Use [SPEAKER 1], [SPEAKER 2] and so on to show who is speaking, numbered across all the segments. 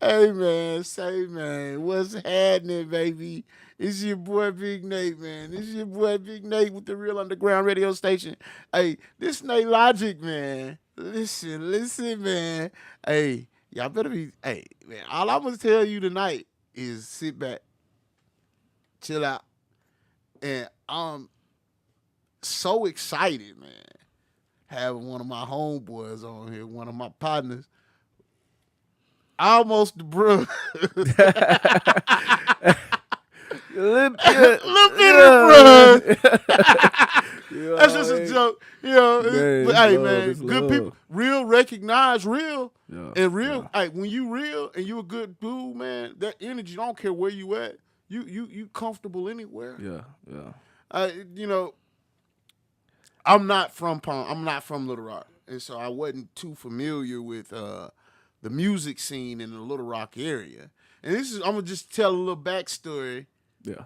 [SPEAKER 1] Hey man, say man, what's happening, baby? It's your boy Big Nate, man. This is your boy Big Nate with the Real Underground Radio Station. Hey, this Nate Logic, man. Listen, man. Hey, y'all better be. Hey, man. All I'm gonna tell you tonight is sit back, chill out, and I'm so excited, man. Having one of my homeboys on here, one of my partners, almost the bro.
[SPEAKER 2] Little bit,
[SPEAKER 1] Little bit of the bruh.
[SPEAKER 2] you
[SPEAKER 1] That's
[SPEAKER 2] know,
[SPEAKER 1] just a
[SPEAKER 2] hey,
[SPEAKER 1] joke. You know,
[SPEAKER 2] man,
[SPEAKER 1] but
[SPEAKER 2] it's
[SPEAKER 1] hey
[SPEAKER 2] love,
[SPEAKER 1] man,
[SPEAKER 2] it's
[SPEAKER 1] good people,
[SPEAKER 2] love.
[SPEAKER 1] real recognize real.
[SPEAKER 2] Yeah,
[SPEAKER 1] And real,
[SPEAKER 2] yeah,
[SPEAKER 1] hey, when you real and you a good dude, man, that energy, I don't care where you at, you comfortable anywhere.
[SPEAKER 2] yeah, yeah.
[SPEAKER 1] You know, I'm not from Palm, I'm not from Little Rock. And so I wasn't too familiar with the music scene in the Little Rock area. And this is I'm gonna just tell a little backstory
[SPEAKER 2] Yeah.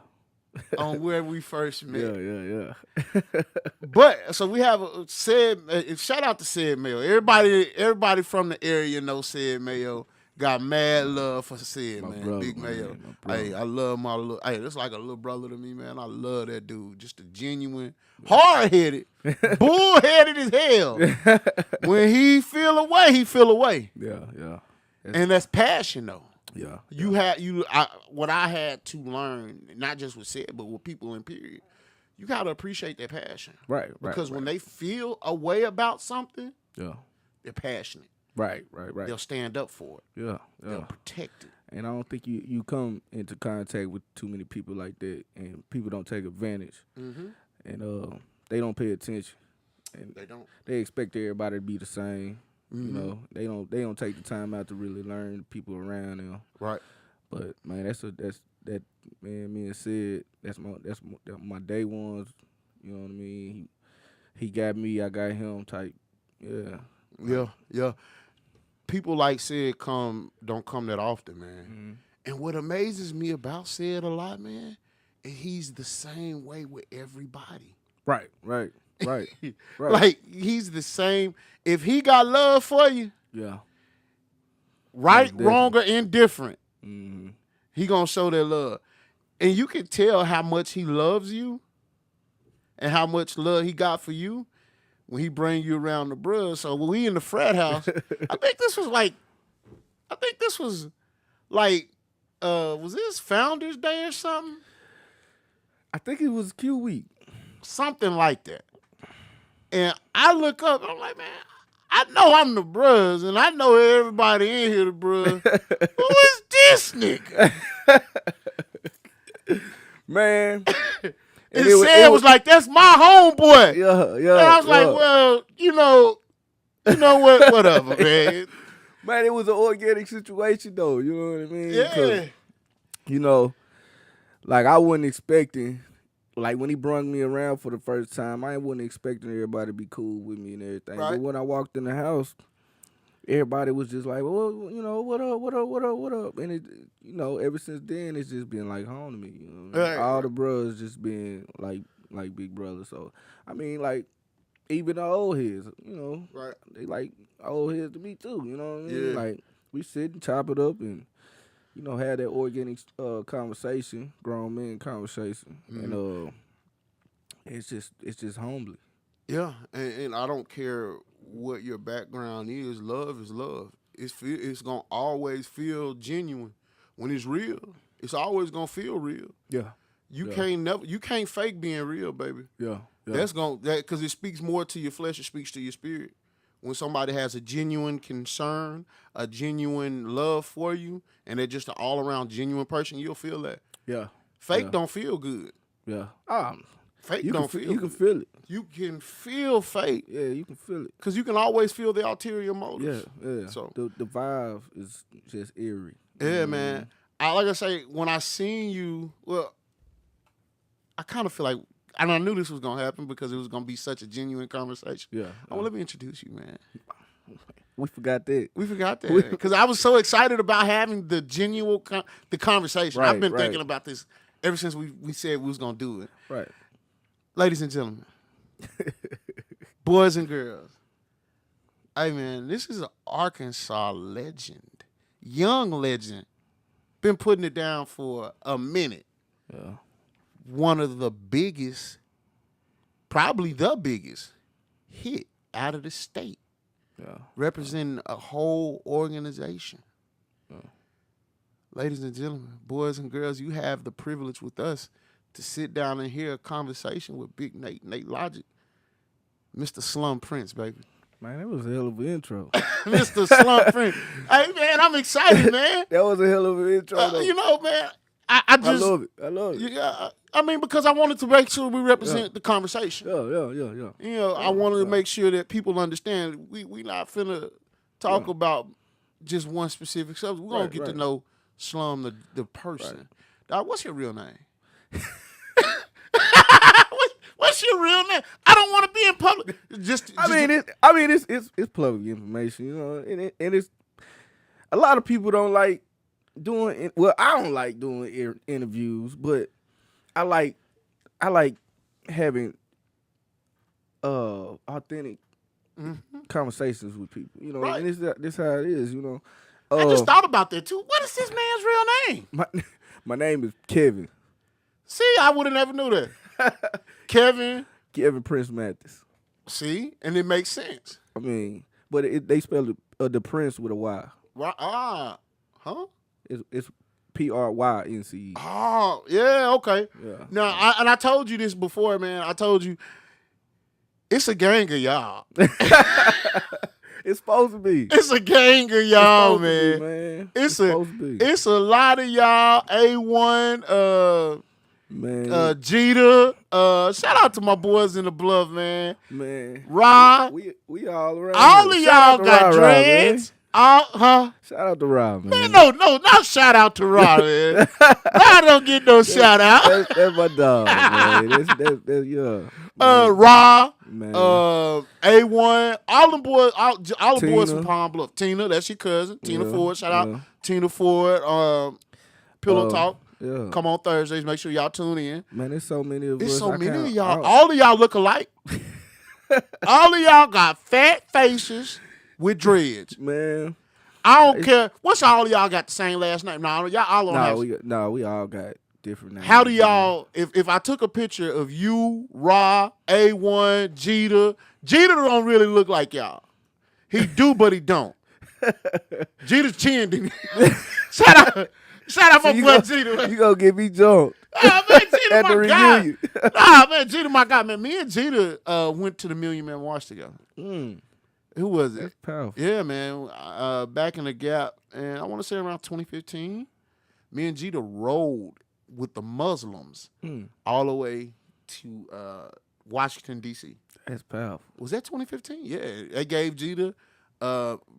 [SPEAKER 1] on where we first met.
[SPEAKER 2] Yeah, yeah, yeah.
[SPEAKER 1] But so we have a said shout out to said Mayo. Everybody from the area knows said Mayo. Got mad love for said
[SPEAKER 2] My
[SPEAKER 1] man,
[SPEAKER 2] brother,
[SPEAKER 1] Big Mayo.
[SPEAKER 2] man, my
[SPEAKER 1] Hey,
[SPEAKER 2] brother.
[SPEAKER 1] I love my little. Hey, that's like a little brother to me, man. I love that dude. Just a genuine, hard headed, bullheaded as hell. When he feel away, he feel away,
[SPEAKER 2] Yeah, yeah.
[SPEAKER 1] and that's passion though.
[SPEAKER 2] Yeah,
[SPEAKER 1] You had you I, what I had to learn, not just with said, but with people in period. You gotta appreciate their passion.
[SPEAKER 2] right, right,
[SPEAKER 1] Because when
[SPEAKER 2] right.
[SPEAKER 1] they feel a way about something,
[SPEAKER 2] Yeah,
[SPEAKER 1] they're passionate.
[SPEAKER 2] right, right, right.
[SPEAKER 1] They'll stand up for it.
[SPEAKER 2] Yeah,
[SPEAKER 1] They'll
[SPEAKER 2] yeah.
[SPEAKER 1] protect it.
[SPEAKER 2] And I don't think you come into contact with too many people like that, and people don't take advantage,
[SPEAKER 1] Mm-hmm.
[SPEAKER 2] and they don't pay attention, and
[SPEAKER 1] They don't.
[SPEAKER 2] they expect everybody to be the same. You
[SPEAKER 1] Mm-hmm.
[SPEAKER 2] know, they don't take the time out to really learn the people around them.
[SPEAKER 1] Right.
[SPEAKER 2] But man, that's that man. Me and Sid, that's my day ones. You know what I mean? He got me, I got him. Type, yeah,
[SPEAKER 1] Yeah. Yeah. People like said don't come that often, man.
[SPEAKER 2] mm-hmm.
[SPEAKER 1] And what amazes me about said a lot, man, is he's the same way with everybody.
[SPEAKER 2] Right, right, right, right.
[SPEAKER 1] Like he's the same. If he got love for you,
[SPEAKER 2] Yeah,
[SPEAKER 1] right,
[SPEAKER 2] most
[SPEAKER 1] wrong,
[SPEAKER 2] definitely.
[SPEAKER 1] or indifferent,
[SPEAKER 2] Mm-hmm.
[SPEAKER 1] he gonna show that love. And you can tell how much he loves you and how much love he got for you when he bring you around the bruh. So when we in the frat house, I think this was like, I think this was this Founders Day or something?
[SPEAKER 2] I think it was Q week.
[SPEAKER 1] Something like that. And I look up, and I'm like, man, I know I'm the bruhs, and I know everybody in here the bruh. Who is this nigga?
[SPEAKER 2] Man,
[SPEAKER 1] And
[SPEAKER 2] it
[SPEAKER 1] said was like, that's my homeboy.
[SPEAKER 2] yeah, yeah.
[SPEAKER 1] And I was like,
[SPEAKER 2] yeah.
[SPEAKER 1] well, you know what, whatever, man.
[SPEAKER 2] Man, it was an organic situation though. You know what I mean? 'Cause,
[SPEAKER 1] Yeah.
[SPEAKER 2] you know, like I wasn't expecting, like when he brung me around for the first time, I wasn't expecting everybody to be cool with me and everything.
[SPEAKER 1] Right.
[SPEAKER 2] But when I walked in the house, everybody was just like, well, you know, what up, what up, what up, what up? And it, you know, ever since then, it's just been like home to me. You know what I mean?
[SPEAKER 1] Right.
[SPEAKER 2] All the brothers just been like big brothers. So I mean, like even the old heads, you know,
[SPEAKER 1] Right.
[SPEAKER 2] they like old heads to me too. You know what I mean?
[SPEAKER 1] Yeah.
[SPEAKER 2] Like we sit and chop it up and you know have that organic conversation, grown men conversation, and it's just humbly.
[SPEAKER 1] Yeah. And I don't care what your background is. Love is love. It's gonna always feel genuine. When it's real, it's always gonna feel real.
[SPEAKER 2] Yeah, Yeah.
[SPEAKER 1] You can't fake being real, baby.
[SPEAKER 2] yeah, yeah,
[SPEAKER 1] That's gonna because it speaks more to your flesh. It speaks to your spirit. When somebody has a genuine concern, a genuine love for you, and they're just an all around genuine person, you'll feel that.
[SPEAKER 2] yeah,
[SPEAKER 1] Fake
[SPEAKER 2] yeah.
[SPEAKER 1] don't feel good.
[SPEAKER 2] yeah.
[SPEAKER 1] Fake
[SPEAKER 2] You
[SPEAKER 1] don't
[SPEAKER 2] can
[SPEAKER 1] feel.
[SPEAKER 2] you can
[SPEAKER 1] good.
[SPEAKER 2] feel it.
[SPEAKER 1] You can feel fake
[SPEAKER 2] Yeah, you can feel it.
[SPEAKER 1] because you can always feel the ulterior
[SPEAKER 2] Yeah,
[SPEAKER 1] motives.
[SPEAKER 2] yeah.
[SPEAKER 1] So
[SPEAKER 2] The vibe is just eerie.
[SPEAKER 1] yeah, man. Like I say, when I seen you, well, I kind of feel like, and I knew this was gonna happen because it was gonna be such a genuine conversation.
[SPEAKER 2] Yeah.
[SPEAKER 1] Oh, let me introduce you, man.
[SPEAKER 2] We forgot that.
[SPEAKER 1] We forgot that because I was so excited about having the genuine the conversation. I've
[SPEAKER 2] Right,
[SPEAKER 1] been
[SPEAKER 2] right.
[SPEAKER 1] thinking about this ever since we said we was gonna do it.
[SPEAKER 2] Right.
[SPEAKER 1] Ladies and gentlemen, boys and girls, Hey man, this is an Arkansas legend, young legend. Been putting it down for a minute.
[SPEAKER 2] Yeah,
[SPEAKER 1] One of the biggest, probably the biggest hit out of the state,
[SPEAKER 2] yeah,
[SPEAKER 1] representing a whole organization.
[SPEAKER 2] yeah.
[SPEAKER 1] Ladies and gentlemen, boys and girls, you have the privilege with us to sit down and hear a conversation with Big Nate, Nate Logic, Mr. Slum Prince, baby.
[SPEAKER 2] Man, that was a hell of an intro.
[SPEAKER 1] Mr. Slum Prince. Hey, man, I'm excited, man.
[SPEAKER 2] That was a hell of an intro, though.
[SPEAKER 1] You know, man, I
[SPEAKER 2] I
[SPEAKER 1] just,
[SPEAKER 2] love it. I love it.
[SPEAKER 1] yeah, I mean, because I wanted to make sure we represent the conversation.
[SPEAKER 2] Yeah.
[SPEAKER 1] You know, I wanted to make sure that people understand we not finna talk about just one specific subject. We're gonna get to know Slum the person.
[SPEAKER 2] Right.
[SPEAKER 1] Dog, what's your real name? What's your real name? I don't want to be in public.
[SPEAKER 2] I mean, it's public information, you know, and it's a lot of people don't like doing. Well, I don't like doing interviews, but I like having authentic conversations with people, you know,
[SPEAKER 1] Right.
[SPEAKER 2] and this how it is, you know.
[SPEAKER 1] I just thought about that too. What is this man's real name?
[SPEAKER 2] My name is Kevin.
[SPEAKER 1] See, I would have never knew that. Kevin.
[SPEAKER 2] Prince Mathis.
[SPEAKER 1] See, and it makes sense.
[SPEAKER 2] I mean, but they spelled the Prince with a Y.
[SPEAKER 1] Right? Huh?
[SPEAKER 2] It's Prynce.
[SPEAKER 1] Oh, yeah, okay.
[SPEAKER 2] Yeah.
[SPEAKER 1] Now, I told you this before, man. I told you it's a gang of y'all.
[SPEAKER 2] It's supposed to be.
[SPEAKER 1] It's a gang of y'all,
[SPEAKER 2] man.
[SPEAKER 1] man.
[SPEAKER 2] It's supposed to be.
[SPEAKER 1] It's a lot of y'all. A1,
[SPEAKER 2] man.
[SPEAKER 1] Jeter. Shout out to my boys in the Bluff, man.
[SPEAKER 2] Man.
[SPEAKER 1] Ra.
[SPEAKER 2] We all around.
[SPEAKER 1] All
[SPEAKER 2] here.
[SPEAKER 1] of y'all got dreads.
[SPEAKER 2] Shout out to Rob,
[SPEAKER 1] Man,
[SPEAKER 2] man.
[SPEAKER 1] no, not shout out to Ra, man. I don't get no shout out.
[SPEAKER 2] That's my dog, man. That's yeah.
[SPEAKER 1] Ra,
[SPEAKER 2] Man.
[SPEAKER 1] A1, all the boys, all the boys
[SPEAKER 2] Tina.
[SPEAKER 1] from Palm Bluff. Tina, that's your cousin. Tina
[SPEAKER 2] Yeah,
[SPEAKER 1] Ford, shout out.
[SPEAKER 2] yeah.
[SPEAKER 1] Tina Ford, Pillow Talk.
[SPEAKER 2] Yeah.
[SPEAKER 1] Come on Thursdays. Make sure y'all tune in.
[SPEAKER 2] Man, there's so many of us.
[SPEAKER 1] There's so
[SPEAKER 2] I
[SPEAKER 1] many
[SPEAKER 2] can't-
[SPEAKER 1] of y'all.
[SPEAKER 2] I-
[SPEAKER 1] All of y'all look alike. All of y'all got fat faces with dreads.
[SPEAKER 2] Man.
[SPEAKER 1] I don't care. What's all of y'all got the same last name? No, y'all all don't have.
[SPEAKER 2] We all got different names.
[SPEAKER 1] How do y'all? If I took a picture of you, Ra, A1, Jeter don't really look like y'all. He do, but he don't. Jeter's chin didn't. Shout out my boy Jeter.
[SPEAKER 2] You gonna get me jumped.
[SPEAKER 1] Ah, man, Jeter,
[SPEAKER 2] at the
[SPEAKER 1] my guy.
[SPEAKER 2] reunion.
[SPEAKER 1] Nah, man, Jeter, my guy, man. Me and Jeter went to the Million Man March together. Who was it?
[SPEAKER 2] That's powerful.
[SPEAKER 1] Yeah, man. Back in the Gap, and I want to say around 2015, me and Jeter rode with the Muslims all the way to Washington, D.C.
[SPEAKER 2] That's powerful.
[SPEAKER 1] Was that 2015? Yeah. They gave Jeter,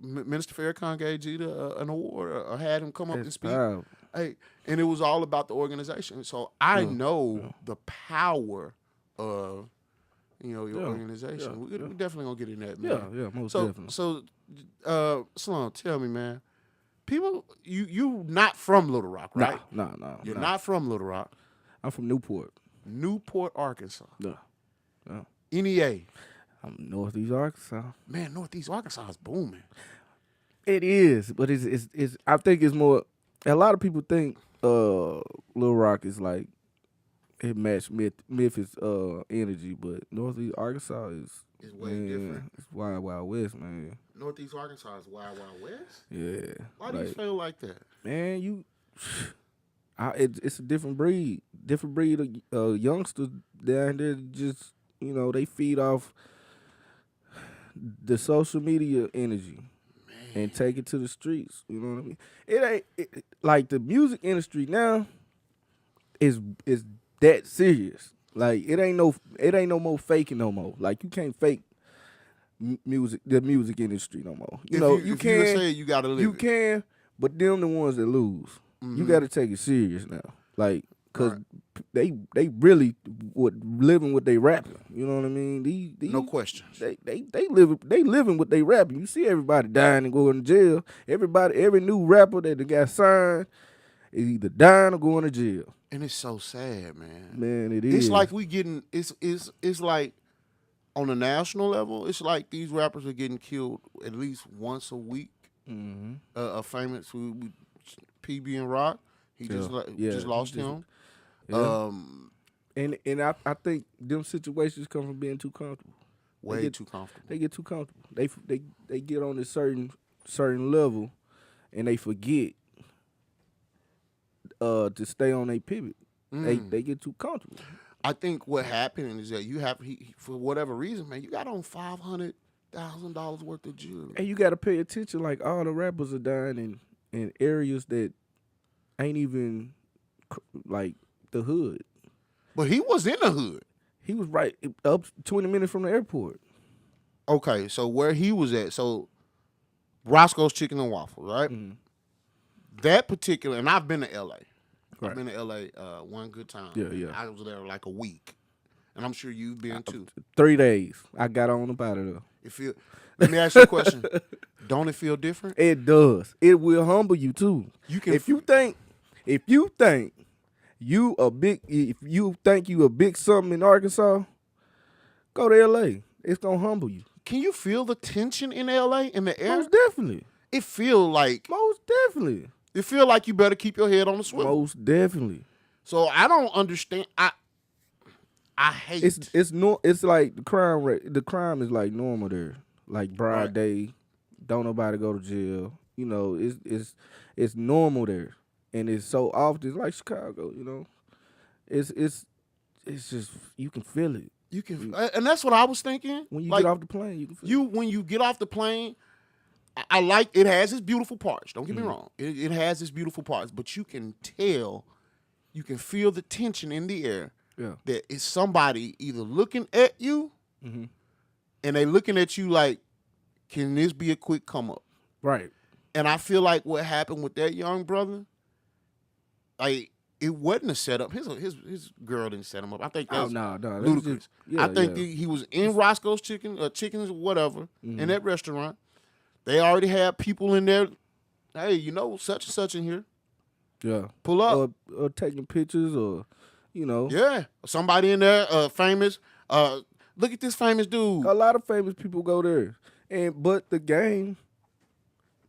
[SPEAKER 1] Minister Farrakhan gave Jeter an award or had him come up and speak.
[SPEAKER 2] Powerful.
[SPEAKER 1] Hey, and it was all about the organization. So I know the power of your organization. We're definitely gonna get in that, man.
[SPEAKER 2] Yeah, most definitely.
[SPEAKER 1] So, Slum, tell me, man. People, you not from Little Rock, right?
[SPEAKER 2] No.
[SPEAKER 1] You're not from Little Rock.
[SPEAKER 2] I'm from Newport.
[SPEAKER 1] Newport, Arkansas.
[SPEAKER 2] No.
[SPEAKER 1] NEA.
[SPEAKER 2] I'm Northeast Arkansas.
[SPEAKER 1] Man, Northeast Arkansas is booming.
[SPEAKER 2] It is, but it's I think it's more. A lot of people think Little Rock is like it matched Memphis energy, but Northeast Arkansas is
[SPEAKER 1] way different.
[SPEAKER 2] It's Wild West, man.
[SPEAKER 1] Northeast Arkansas is Wild West?
[SPEAKER 2] Yeah.
[SPEAKER 1] Why do you feel like that?
[SPEAKER 2] Man, it's a different breed. Different breed of youngsters down there. Just they feed off the social media energy and take it to the streets. You know what I mean? It ain't like the music industry now is that serious. Like it ain't no more faking no more. Like you can't fake the music industry no more. You can
[SPEAKER 1] say you gotta live.
[SPEAKER 2] You can, but them the ones that lose. You got to take it serious now. Like because they really living what they rapping. You know what I mean? These
[SPEAKER 1] no questions.
[SPEAKER 2] They living what they rapping. You see everybody dying and going to jail. Every new rapper that got signed is either dying or going to jail.
[SPEAKER 1] And it's so sad, man.
[SPEAKER 2] Man, it is.
[SPEAKER 1] It's like we getting it's like on a national level, it's like these rappers are getting killed at least once a week.
[SPEAKER 2] Mm-hmm.
[SPEAKER 1] A famous PB and Rock, he
[SPEAKER 2] Yeah,
[SPEAKER 1] just
[SPEAKER 2] yeah, he
[SPEAKER 1] lost
[SPEAKER 2] just
[SPEAKER 1] him.
[SPEAKER 2] yeah.
[SPEAKER 1] Um,
[SPEAKER 2] And I think them situations come from being too comfortable. They
[SPEAKER 1] Way
[SPEAKER 2] get
[SPEAKER 1] too comfortable.
[SPEAKER 2] they get too comfortable. They get on a certain level and they forget to stay on a pivot. They get too comfortable.
[SPEAKER 1] I think what happened is that you have for whatever reason, man, you got on $500,000 worth of jewelry.
[SPEAKER 2] And you got to pay attention. Like all the rappers are dying in areas that ain't even like the hood.
[SPEAKER 1] But he was in the hood.
[SPEAKER 2] He was right up 20 minutes from the airport.
[SPEAKER 1] Okay, so where he was at, so Roscoe's Chicken and Waffles, right?
[SPEAKER 2] Mhm.
[SPEAKER 1] That particular, and I've been to LA. I've
[SPEAKER 2] Right.
[SPEAKER 1] been to LA one good time.
[SPEAKER 2] Yeah, yeah.
[SPEAKER 1] I was there like a week, and I'm sure you've been too.
[SPEAKER 2] 3 days. I got on about it.
[SPEAKER 1] It feel. Let me ask you a question. Don't it feel different?
[SPEAKER 2] It does. It will humble you too.
[SPEAKER 1] You can.
[SPEAKER 2] If you think you a big, if you think you a big something in Arkansas, go to LA. It's gonna humble you.
[SPEAKER 1] Can you feel the tension in LA in the air?
[SPEAKER 2] Most definitely.
[SPEAKER 1] It feel like you better keep your head on the swivel.
[SPEAKER 2] Most definitely.
[SPEAKER 1] So I don't understand. I hate.
[SPEAKER 2] It's like the crime rate. The crime is like normal there. Like broad
[SPEAKER 1] Right.
[SPEAKER 2] day, don't nobody go to jail. You know, it's normal there, and it's so often. It's like Chicago. You know, it's just you can feel it
[SPEAKER 1] You can, and that's what I was thinking.
[SPEAKER 2] when you
[SPEAKER 1] Like,
[SPEAKER 2] get off the plane. You can feel it.
[SPEAKER 1] when you get off the plane, I like it has its beautiful parts. Don't get me wrong. It has its beautiful parts, but you can tell, you can feel the tension in the air
[SPEAKER 2] Yeah.
[SPEAKER 1] that it's somebody either looking at you,
[SPEAKER 2] Mhm.
[SPEAKER 1] and they looking at you like, can this be a quick come up?
[SPEAKER 2] Right.
[SPEAKER 1] And I feel like what happened with that young brother, like it wasn't a setup. His girl didn't set him up. I think
[SPEAKER 2] Oh
[SPEAKER 1] that's
[SPEAKER 2] no. That's
[SPEAKER 1] ludicrous.
[SPEAKER 2] just- yeah,
[SPEAKER 1] I think
[SPEAKER 2] yeah.
[SPEAKER 1] he was in Roscoe's Chickens, whatever, in that restaurant. They already had people in there. Hey, you know, such and such in here.
[SPEAKER 2] Yeah.
[SPEAKER 1] Pull up.
[SPEAKER 2] Or taking pictures or, you know.
[SPEAKER 1] Yeah. Somebody in there, famous. Look at this famous dude.
[SPEAKER 2] A lot of famous people go there. But the game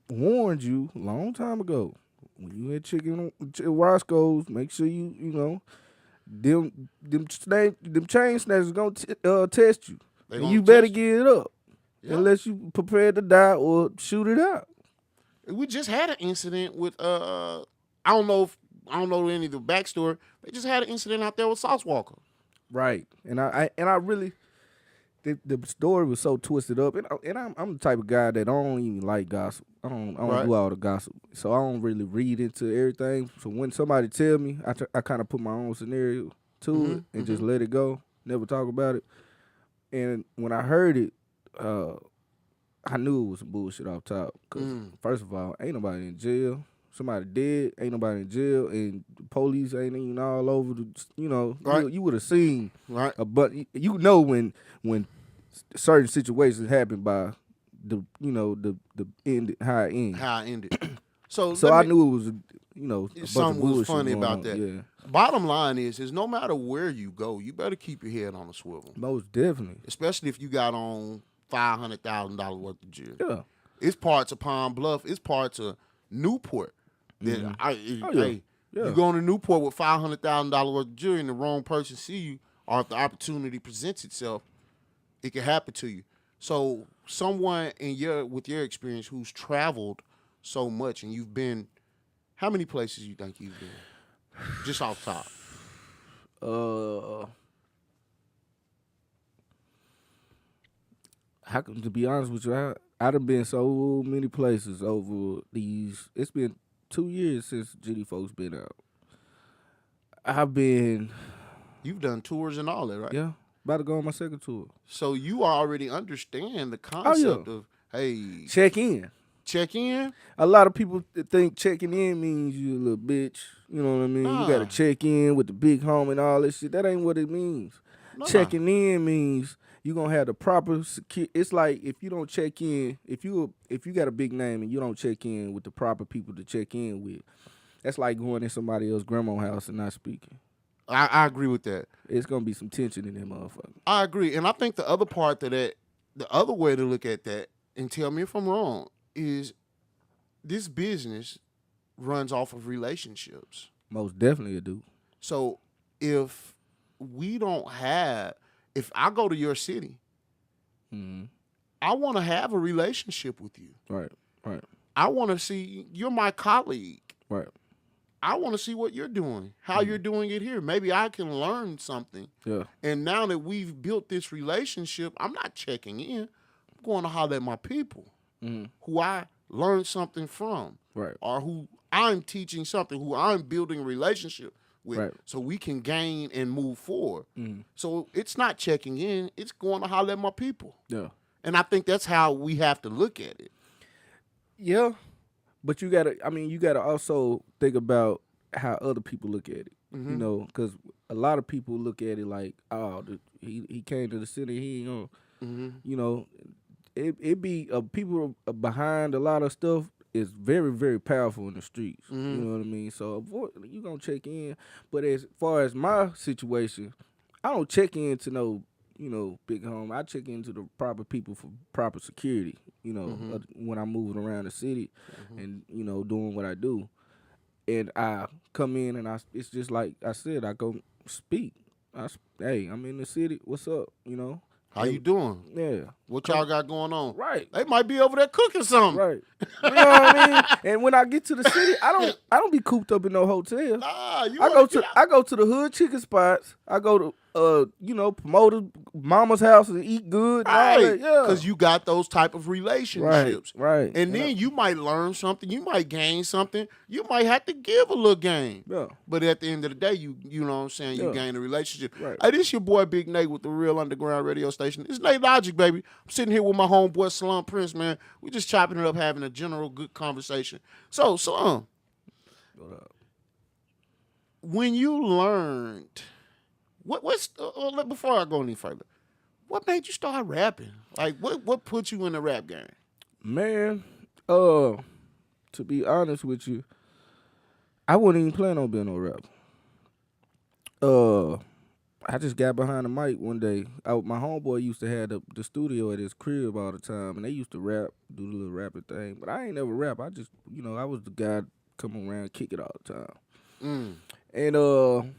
[SPEAKER 2] warned you a long time ago. When you at Roscoe's, make sure you know, them chain snatchers gonna test you.
[SPEAKER 1] They
[SPEAKER 2] And
[SPEAKER 1] gonna
[SPEAKER 2] you better
[SPEAKER 1] test
[SPEAKER 2] get it up.
[SPEAKER 1] Yeah.
[SPEAKER 2] Unless you prepared to die or shoot it out.
[SPEAKER 1] We just had an incident with I don't know any of the backstory. They just had an incident out there with Sauce Walker.
[SPEAKER 2] Right. And I really the story was so twisted up, and I'm the type of guy that I don't even like gossip. I don't
[SPEAKER 1] Right.
[SPEAKER 2] do all the gossip, so I don't really read into everything. So when somebody tell me, I kind of put my own scenario to it and just let it go, never talk about it. And when I heard it, I knew it was some bullshit off top. Cause first of all, ain't nobody in jail. Somebody dead, ain't nobody in jail, and the police ain't even all over the. You know,
[SPEAKER 1] Right.
[SPEAKER 2] you would have seen.
[SPEAKER 1] Right.
[SPEAKER 2] But you know when certain situations happen by the end how it ends.
[SPEAKER 1] How I ended. So
[SPEAKER 2] I knew it was a bunch of
[SPEAKER 1] something was
[SPEAKER 2] bullshit
[SPEAKER 1] funny
[SPEAKER 2] going
[SPEAKER 1] about
[SPEAKER 2] on.
[SPEAKER 1] that.
[SPEAKER 2] Yeah,
[SPEAKER 1] Bottom line is no matter where you go, you better keep your head on a swivel.
[SPEAKER 2] most definitely.
[SPEAKER 1] Especially if you got on $500,000 worth of jewelry.
[SPEAKER 2] Yeah,
[SPEAKER 1] It's parts of Palm Bluff. It's parts of Newport. That hey,
[SPEAKER 2] Yeah.
[SPEAKER 1] you go to Newport with $500,000 worth of jewelry, and the wrong person see you, or if the opportunity presents itself, it can happen to you. So, someone with your experience who's traveled so much, and you've been, how many places you think you've been? Just off top.
[SPEAKER 2] to be honest with you, I done been so many places over these. It's been 2 years since GD folks been out. I've been
[SPEAKER 1] You've done tours and all that, right?
[SPEAKER 2] about to go on my second tour.
[SPEAKER 1] So you already understand the concept of, hey,
[SPEAKER 2] Check in.
[SPEAKER 1] check in.
[SPEAKER 2] A lot of people think checking in means you a little bitch. You know what I mean?
[SPEAKER 1] Nah.
[SPEAKER 2] You got to check in with the big home and all this shit. That ain't what it means.
[SPEAKER 1] Nah.
[SPEAKER 2] Checking in means you gonna have the proper security. It's like if you don't check in, if you got a big name and you don't check in with the proper people to check in with, that's like going in somebody else's grandma's house and not speaking.
[SPEAKER 1] I agree with that.
[SPEAKER 2] It's gonna be some tension in that motherfucker.
[SPEAKER 1] I agree, and I think the other part to that, the other way to look at that, and tell me if I'm wrong, is this business runs off of relationships.
[SPEAKER 2] Most definitely, it do.
[SPEAKER 1] So if we don't have, if I go to your city,
[SPEAKER 2] Mm-hmm.
[SPEAKER 1] I want to have a relationship with you.
[SPEAKER 2] Right, right,
[SPEAKER 1] I want to see you're my colleague.
[SPEAKER 2] right.
[SPEAKER 1] I want to see what you're doing, how you're doing it here. Maybe I can learn something.
[SPEAKER 2] Yeah,
[SPEAKER 1] And now that we've built this relationship, I'm not checking in. I'm going to holler at my people
[SPEAKER 2] mm-hmm.
[SPEAKER 1] who I learned something from,
[SPEAKER 2] Right,
[SPEAKER 1] or who I'm teaching something, who I'm building a relationship with,
[SPEAKER 2] right.
[SPEAKER 1] so we can gain and move forward.
[SPEAKER 2] Mm-hmm.
[SPEAKER 1] So it's not checking in, it's going to holler at my people.
[SPEAKER 2] Yeah,
[SPEAKER 1] And I think that's how we have to look at it.
[SPEAKER 2] yeah. But you gotta, I mean, you gotta also think about how other people look at it.
[SPEAKER 1] Mm-hmm.
[SPEAKER 2] You know, because a lot of people look at it like, oh, he came to the city, he ain't gonna,
[SPEAKER 1] Mm-hmm.
[SPEAKER 2] you know, it be people behind a lot of stuff is very, very powerful in the streets.
[SPEAKER 1] Mm-hmm.
[SPEAKER 2] You know what I mean? So you gonna check in, but as far as my situation, I don't check in to no, big home. I check into the proper people for proper security.
[SPEAKER 1] Mm-hmm.
[SPEAKER 2] When I'm moving around the city,
[SPEAKER 1] Mm-hmm.
[SPEAKER 2] and doing what I do, and I come in and it's just like I said, I go speak. Hey, I'm in the city. What's up?
[SPEAKER 1] How you doing?
[SPEAKER 2] Yeah.
[SPEAKER 1] What y'all got going on?
[SPEAKER 2] Right.
[SPEAKER 1] They might be over there cooking something.
[SPEAKER 2] Right. You know what I mean? And when I get to the city, I don't be cooped up in no hotel.
[SPEAKER 1] Nah, you
[SPEAKER 2] I
[SPEAKER 1] wanna
[SPEAKER 2] go
[SPEAKER 1] get
[SPEAKER 2] to
[SPEAKER 1] out.
[SPEAKER 2] I go to the hood chicken spots. I go to promoters, mama's house and eat good. And all
[SPEAKER 1] Right,
[SPEAKER 2] that. Yeah.
[SPEAKER 1] because you got those type of relationships.
[SPEAKER 2] Right.
[SPEAKER 1] And then you might learn something. You might gain something. You might have to give a little game.
[SPEAKER 2] Yeah.
[SPEAKER 1] But at the end of the day, you know what I'm saying, you
[SPEAKER 2] Yeah.
[SPEAKER 1] gain a relationship.
[SPEAKER 2] Right.
[SPEAKER 1] Hey, this your boy Big Nate with the Real Underground Radio Station. It's Nate Logic, baby. I'm sitting here with my homeboy Slumm Prince, man. We just chopping it up, having a general good conversation. So, Slumm,
[SPEAKER 2] What up?
[SPEAKER 1] when you learned, before I go any further, what made you start rapping? Like, what put you in the rap game?
[SPEAKER 2] Man, to be honest with you, I wouldn't even plan on being no rapper. I just got behind the mic one day. My homeboy used to have the studio at his crib all the time, and they used to rap, do the little rapping thing. But I ain't never rap. I just, I was the guy come around, kick it all the time.
[SPEAKER 1] Mm.
[SPEAKER 2] And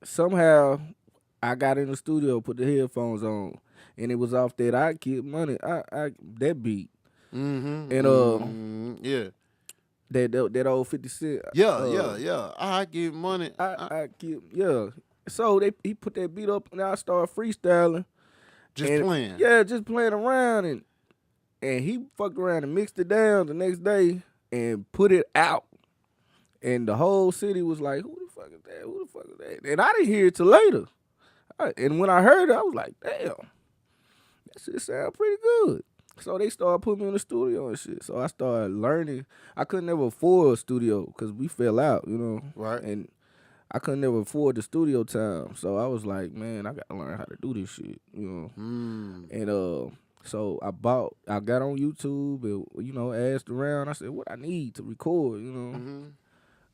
[SPEAKER 2] somehow I got in the studio, put the headphones on, and it was off that I Get Money, that beat.
[SPEAKER 1] Mm-hmm.
[SPEAKER 2] And
[SPEAKER 1] yeah.
[SPEAKER 2] That old 50 Cent.
[SPEAKER 1] Yeah. I get money.
[SPEAKER 2] I get, yeah. So he put that beat up, and I started freestyling.
[SPEAKER 1] Just
[SPEAKER 2] and,
[SPEAKER 1] playing.
[SPEAKER 2] Yeah, just playing around, and he fucked around and mixed it down the next day and put it out. And the whole city was like, who the fuck is that? Who the fuck is that? And I didn't hear it till later. And when I heard it, I was like, damn, that shit sound pretty good. So they started putting me in the studio and shit. So I started learning. I couldn't never afford a studio because we fell out,
[SPEAKER 1] Right.
[SPEAKER 2] And I couldn't never afford the studio time. So I was like, man, I got to learn how to do this shit, And so I got on YouTube and, asked around. I said, what I need to record,
[SPEAKER 1] Mm-hmm.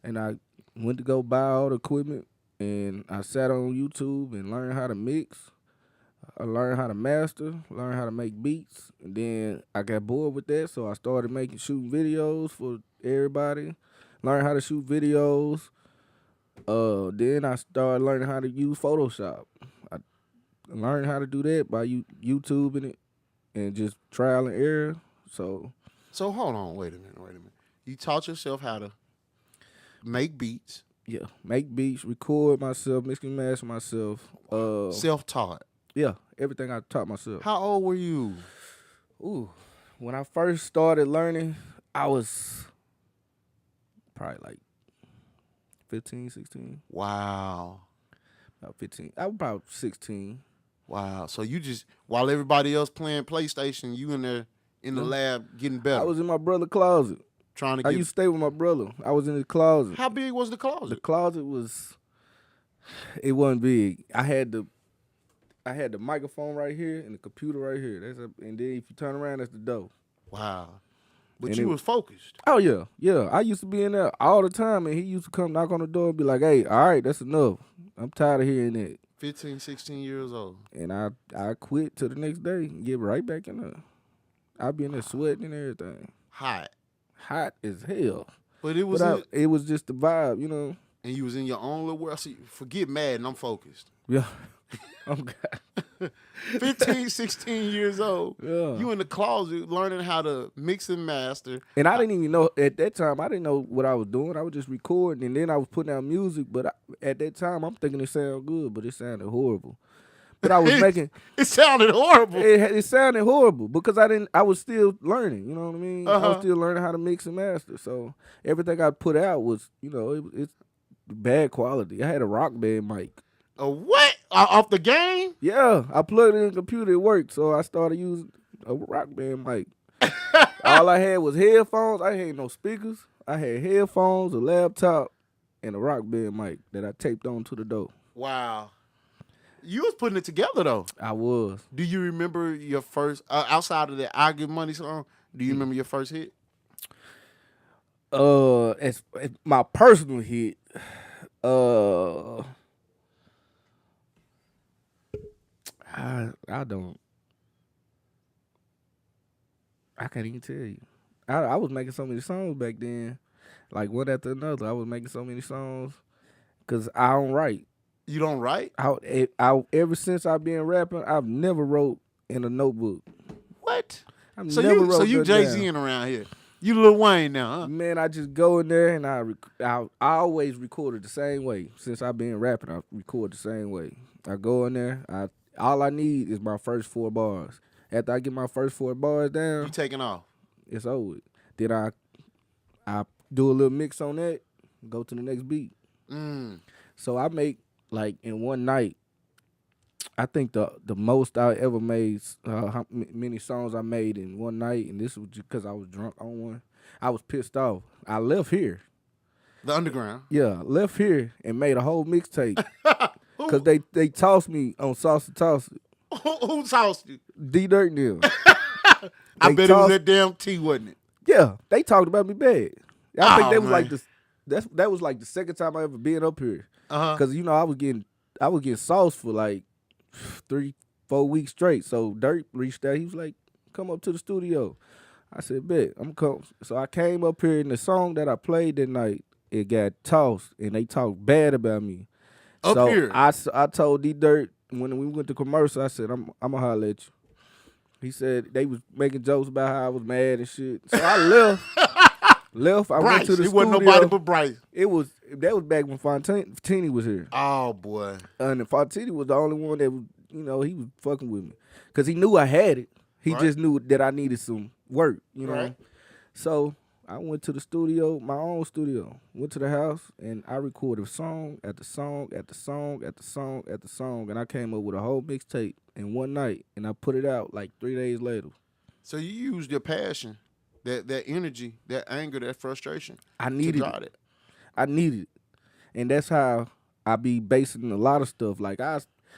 [SPEAKER 2] And I went to go buy all the equipment, and I sat on YouTube and learned how to mix. I learned how to master, learned how to make beats, and then I got bored with that, so I started shooting videos for everybody. Learned how to shoot videos. Then I started learning how to use Photoshop. I learned how to do that by YouTubing it and just trial and error. So
[SPEAKER 1] hold on, wait a minute. You taught yourself how to make beats.
[SPEAKER 2] yeah, make beats, record myself, mix and master myself.
[SPEAKER 1] Self-taught.
[SPEAKER 2] Yeah, everything I taught myself.
[SPEAKER 1] How old were you?
[SPEAKER 2] Ooh, when I first started learning, I was probably like 15, 16.
[SPEAKER 1] Wow.
[SPEAKER 2] About 15. I was about 16.
[SPEAKER 1] Wow. So you just, while everybody else playing PlayStation, you in there in the lab getting better.
[SPEAKER 2] I was in my brother's closet.
[SPEAKER 1] trying to
[SPEAKER 2] I
[SPEAKER 1] get.
[SPEAKER 2] used to stay with my brother. I was in his closet.
[SPEAKER 1] How big was the
[SPEAKER 2] The
[SPEAKER 1] closet?
[SPEAKER 2] closet it wasn't big. I had the microphone right here and the computer right here. And then if you turn around, that's the door.
[SPEAKER 1] Wow. But
[SPEAKER 2] And
[SPEAKER 1] you
[SPEAKER 2] it,
[SPEAKER 1] was focused.
[SPEAKER 2] oh yeah, yeah. I used to be in there all the time, and he used to come knock on the door and be like, "Hey, all right, that's enough. I'm tired of hearing that."
[SPEAKER 1] 15, 16 years old.
[SPEAKER 2] And I quit till the next day and get right back in there. I be in there sweating and everything,
[SPEAKER 1] Hot.
[SPEAKER 2] hot as hell.
[SPEAKER 1] But it
[SPEAKER 2] But
[SPEAKER 1] was it.
[SPEAKER 2] it was just the vibe, you know.
[SPEAKER 1] And you was in your own little world. See, forget mad and I'm focused.
[SPEAKER 2] Yeah. Oh God.
[SPEAKER 1] 15, 16 years old.
[SPEAKER 2] Yeah.
[SPEAKER 1] You in the closet learning how to mix and master.
[SPEAKER 2] And I didn't even know at that time. I didn't know what I was doing. I was just recording, and then I was putting out music. But at that time, I'm thinking it sounded good, but it sounded horrible. But I was making
[SPEAKER 1] It sounded horrible.
[SPEAKER 2] it sounded horrible because I was still learning. You know what I mean? I was
[SPEAKER 1] Uh-huh.
[SPEAKER 2] still learning how to mix and master. So everything I put out was, it's bad quality. I had a Rock Band mic.
[SPEAKER 1] A what? Off the game?
[SPEAKER 2] Yeah, I plugged it in the computer. It worked, so I started using a Rock Band mic. All I had was headphones. I had no speakers. I had headphones, a laptop, and a Rock Band mic that I taped onto the door.
[SPEAKER 1] Wow. You was putting it together though.
[SPEAKER 2] I was.
[SPEAKER 1] Do you remember your first outside of the "I Give Money" song? Do you remember your first hit?
[SPEAKER 2] As my personal hit, I don't. I can't even tell you. I was making so many songs back then, like one after another. I was making so many songs because I don't write.
[SPEAKER 1] You don't write?
[SPEAKER 2] Ever since I've been rapping, I've never wrote in a notebook.
[SPEAKER 1] What?
[SPEAKER 2] I've
[SPEAKER 1] So
[SPEAKER 2] never
[SPEAKER 1] you
[SPEAKER 2] wrote nothing
[SPEAKER 1] Jay-Z
[SPEAKER 2] down.
[SPEAKER 1] around here. You Lil Wayne now, huh?
[SPEAKER 2] Man, I just go in there and I always recorded the same way. Since I've been rapping, I record the same way. I go in there. All I need is my first 4 bars. After I get my first 4 bars
[SPEAKER 1] You
[SPEAKER 2] down,
[SPEAKER 1] taking off.
[SPEAKER 2] it's over. Then I do a little mix on that, go to the next beat.
[SPEAKER 1] Mm.
[SPEAKER 2] So I make like in one night. I think the most I ever made, many songs I made in one night, and this was just because I was drunk on one. I was pissed off. I left here.
[SPEAKER 1] The underground.
[SPEAKER 2] Yeah, left here and made a whole mixtape because
[SPEAKER 1] Who,
[SPEAKER 2] they tossed me on Salsa Toss It.
[SPEAKER 1] who tossed you?
[SPEAKER 2] D Dirt and them.
[SPEAKER 1] I
[SPEAKER 2] They
[SPEAKER 1] bet it was
[SPEAKER 2] tossed-
[SPEAKER 1] that damn T, wasn't it?
[SPEAKER 2] Yeah, they talked about me bad. I think
[SPEAKER 1] Oh,
[SPEAKER 2] that was like
[SPEAKER 1] man.
[SPEAKER 2] that was like the second time I ever been up here.
[SPEAKER 1] Uh-huh.
[SPEAKER 2] Cause I was getting sauce for like 3-4 weeks straight. So Dirt reached out. He was like, "Come up to the studio." I said, "Bet I'm come." So I came up here, and the song that I played that night, it got tossed, and they talked bad about me.
[SPEAKER 1] Up
[SPEAKER 2] So
[SPEAKER 1] here.
[SPEAKER 2] I told D Dirt when we went to commercial, I said, I'm gonna holler at you. He said they was making jokes about how I was mad and shit. So I left. I
[SPEAKER 1] Bryce.
[SPEAKER 2] went to the
[SPEAKER 1] It
[SPEAKER 2] studio.
[SPEAKER 1] wasn't nobody but Bryce.
[SPEAKER 2] That was back when Fontini was here.
[SPEAKER 1] Oh, boy.
[SPEAKER 2] And Fontini was the only one that was, he was fucking with me. Because he knew I had it. He
[SPEAKER 1] Right.
[SPEAKER 2] just knew that I needed some work,
[SPEAKER 1] Right.
[SPEAKER 2] So I went to the studio, my own studio. Went to the house, and I recorded song after song after song after song after song. And I came up with a whole mixtape in one night. And I put it out like 3 days later.
[SPEAKER 1] So you used your passion, that energy, that anger, that frustration
[SPEAKER 2] I
[SPEAKER 1] to
[SPEAKER 2] needed
[SPEAKER 1] drive
[SPEAKER 2] it.
[SPEAKER 1] it.
[SPEAKER 2] I needed it. And that's how I be basing a lot of stuff. Like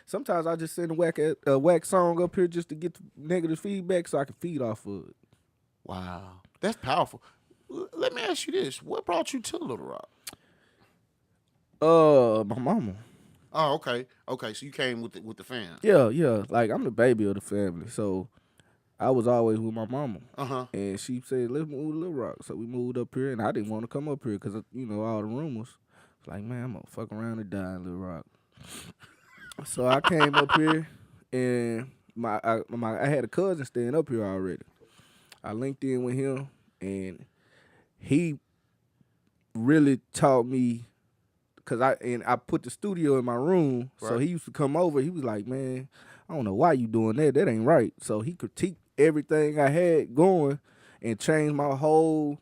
[SPEAKER 2] sometimes I just send a whack song up here just to get the negative feedback so I can feed off of it.
[SPEAKER 1] Wow. That's powerful. Let me ask you this. What brought you to Little Rock?
[SPEAKER 2] My mama.
[SPEAKER 1] Oh, okay. Okay, so you came with the fam.
[SPEAKER 2] Yeah. Like I'm the baby of the family. So I was always with my mama.
[SPEAKER 1] Uh-huh.
[SPEAKER 2] And she said, let's move to Little Rock. So we moved up here, and I didn't want to come up here because, all the rumors. It's like, man, I'm going to fuck around and die in Little Rock. So I came up here, and I had a cousin staying up here already. I linked in with him, and he really taught me, because I put the studio in my room, so
[SPEAKER 1] Right.
[SPEAKER 2] he used to come over. He was like, man, I don't know why you doing that. That ain't right. So he critiqued everything I had going and changed my whole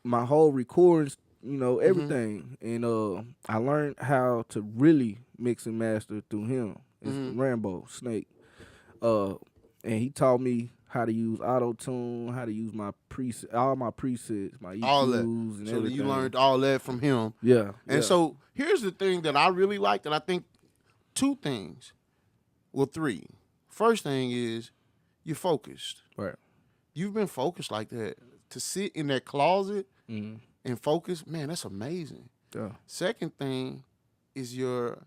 [SPEAKER 2] recordings, everything. And I learned how to really mix and master through him. It's Rambo Snake. And he taught me how to use auto tune, how to use my all my presets, my EQs,
[SPEAKER 1] All that.
[SPEAKER 2] and
[SPEAKER 1] So
[SPEAKER 2] everything.
[SPEAKER 1] you learned all that from him.
[SPEAKER 2] Yeah.
[SPEAKER 1] And so here's the thing that I really like, that I think 2 things. Well, 3. First thing is you're focused.
[SPEAKER 2] right.
[SPEAKER 1] You've been focused like that to sit in that closet
[SPEAKER 2] Mm.
[SPEAKER 1] and focus, man, that's amazing.
[SPEAKER 2] Yeah.
[SPEAKER 1] Second thing is your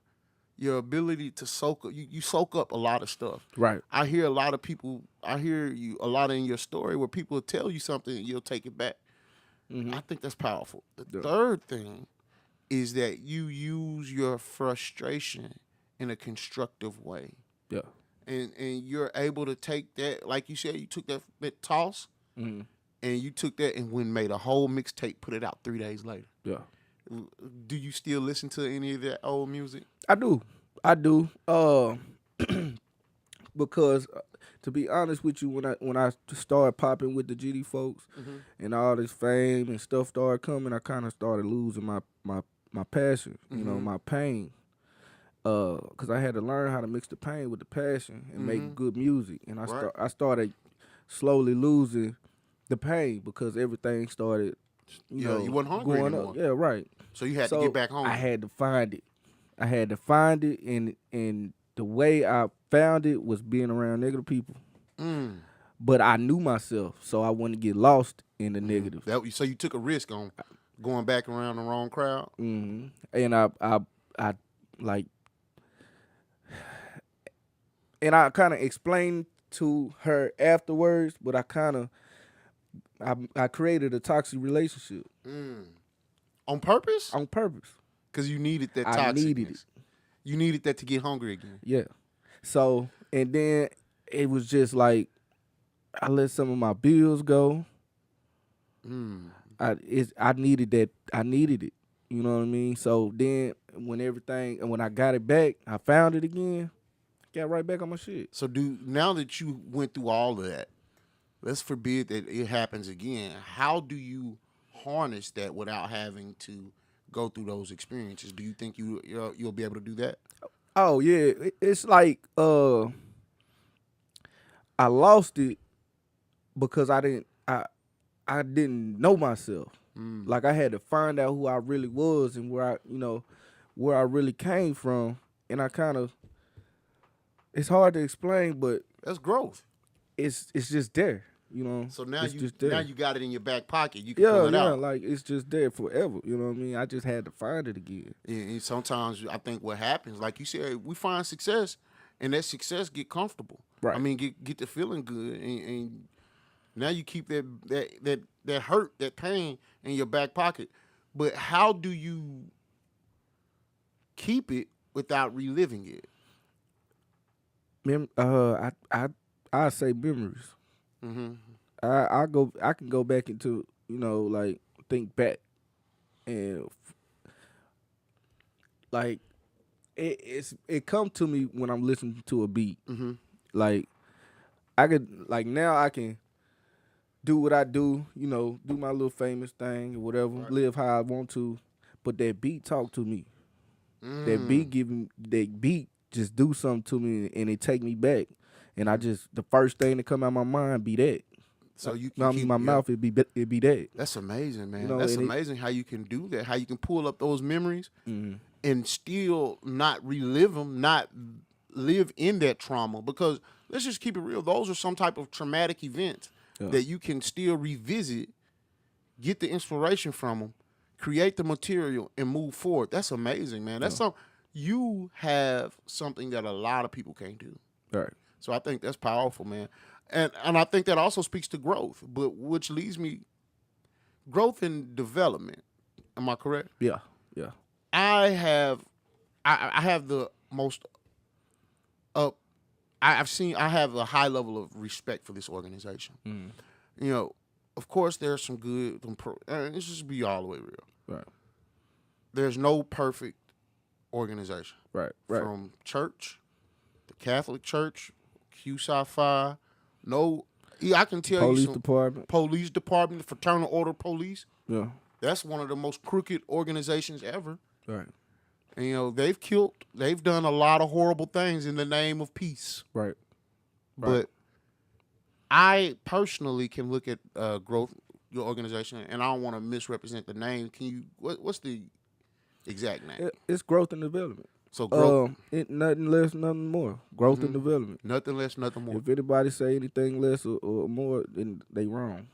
[SPEAKER 1] ability to soak up. You soak up a lot of stuff.
[SPEAKER 2] Right.
[SPEAKER 1] I hear a lot of people. I hear you a lot in your story where people will tell you something and you'll take it back.
[SPEAKER 2] Mm-hmm.
[SPEAKER 1] I think that's powerful. The
[SPEAKER 2] Yeah.
[SPEAKER 1] third thing is that you use your frustration in a constructive way.
[SPEAKER 2] Yeah.
[SPEAKER 1] And you're able to take that, like you said, you took that toss
[SPEAKER 2] Mm-hmm.
[SPEAKER 1] and you took that and went and made a whole mixtape, put it out 3 days later.
[SPEAKER 2] Yeah.
[SPEAKER 1] Do you still listen to any of that old music?
[SPEAKER 2] I do. I do. Because to be honest with you, when I started popping with the GD folks and all this fame and stuff started coming, I kind of started losing my passion, my pain. Cause I had to learn how to mix the pain with the passion and make good music, and
[SPEAKER 1] Right.
[SPEAKER 2] I started slowly losing the pain because everything started,
[SPEAKER 1] You wasn't hungry
[SPEAKER 2] going
[SPEAKER 1] anymore.
[SPEAKER 2] up. Yeah, right.
[SPEAKER 1] So you had to
[SPEAKER 2] So
[SPEAKER 1] get back home.
[SPEAKER 2] I had to find it. I had to find it, and the way I found it was being around negative people.
[SPEAKER 1] Mm.
[SPEAKER 2] But I knew myself, so I wouldn't get lost in the negative.
[SPEAKER 1] So you took a risk on going back around the wrong crowd.
[SPEAKER 2] Mm-hmm. And I like, and I kind of explained to her afterwards, but I created a toxic relationship
[SPEAKER 1] On purpose?
[SPEAKER 2] on purpose.
[SPEAKER 1] Because you needed that
[SPEAKER 2] I
[SPEAKER 1] toxicness.
[SPEAKER 2] needed it.
[SPEAKER 1] You needed that to get hungry again.
[SPEAKER 2] Yeah. So, and then it was just like I let some of my bills go. I needed that. I needed it. You know what I mean? So then when I got it back, I found it again. Got right back on my shit.
[SPEAKER 1] So now that you went through all of that, let's forbid that it happens again. How do you harness that without having to go through those experiences? Do you think you'll be able to do that?
[SPEAKER 2] Oh yeah, it's like I lost it because I didn't know myself. Like I had to find out who I really was and where I really came from, and I kind of, it's hard to explain, but
[SPEAKER 1] That's growth.
[SPEAKER 2] it's just there,
[SPEAKER 1] So now
[SPEAKER 2] it's
[SPEAKER 1] you
[SPEAKER 2] just there.
[SPEAKER 1] now you got it in your back pocket. You can pull it out.
[SPEAKER 2] like it's just there forever. You know what I mean? I just had to find it again.
[SPEAKER 1] And sometimes I think what happens, like you said, we find success, and that success get comfortable.
[SPEAKER 2] Right.
[SPEAKER 1] I mean, get the feeling good, and now you keep that hurt, that pain in your back pocket. But how do you keep it without reliving it?
[SPEAKER 2] I say memories. I can go back into like think back and like it come to me when I'm listening to a beat. Like I could like now I can do what I do, do my little famous thing or whatever, live how I want to, but that beat talk to me. That beat just do something to me and it take me back, and I just the first thing that come out my mind be that.
[SPEAKER 1] So you
[SPEAKER 2] Not
[SPEAKER 1] can keep
[SPEAKER 2] my mouth, it be that.
[SPEAKER 1] That's amazing, man.
[SPEAKER 2] and
[SPEAKER 1] That's amazing how you can do that. How you can pull up those memories and still not relive them, not live in that trauma. Because let's just keep it real. Those are some type of traumatic events that you can still revisit, get the inspiration from them, create the material, and move forward. That's amazing, man. That's you have something that a lot of people can't do.
[SPEAKER 2] Right.
[SPEAKER 1] So I think that's powerful, man. And I think that also speaks to growth, but which leads me growth and development. Am I correct?
[SPEAKER 2] Yeah. Yeah.
[SPEAKER 1] I have the most I have a high level of respect for this organization. Of course there's some good let's just be all the way real.
[SPEAKER 2] Right.
[SPEAKER 1] There's no perfect organization.
[SPEAKER 2] Right.
[SPEAKER 1] From church, the Catholic Church, Q Psi, I can tell
[SPEAKER 2] Police
[SPEAKER 1] you some
[SPEAKER 2] department.
[SPEAKER 1] police department, the Fraternal Order Police.
[SPEAKER 2] Yeah.
[SPEAKER 1] That's one of the most crooked organizations ever.
[SPEAKER 2] Right.
[SPEAKER 1] And, they've done a lot of horrible things in the name of peace.
[SPEAKER 2] Right.
[SPEAKER 1] But I personally can look at growth, your organization, and I don't want to misrepresent the name. Can you? What's the exact name?
[SPEAKER 2] It's growth and development.
[SPEAKER 1] So growth,
[SPEAKER 2] Nothing less, nothing more. Growth and development.
[SPEAKER 1] nothing less, nothing more.
[SPEAKER 2] If anybody say anything less or more, then they wrong.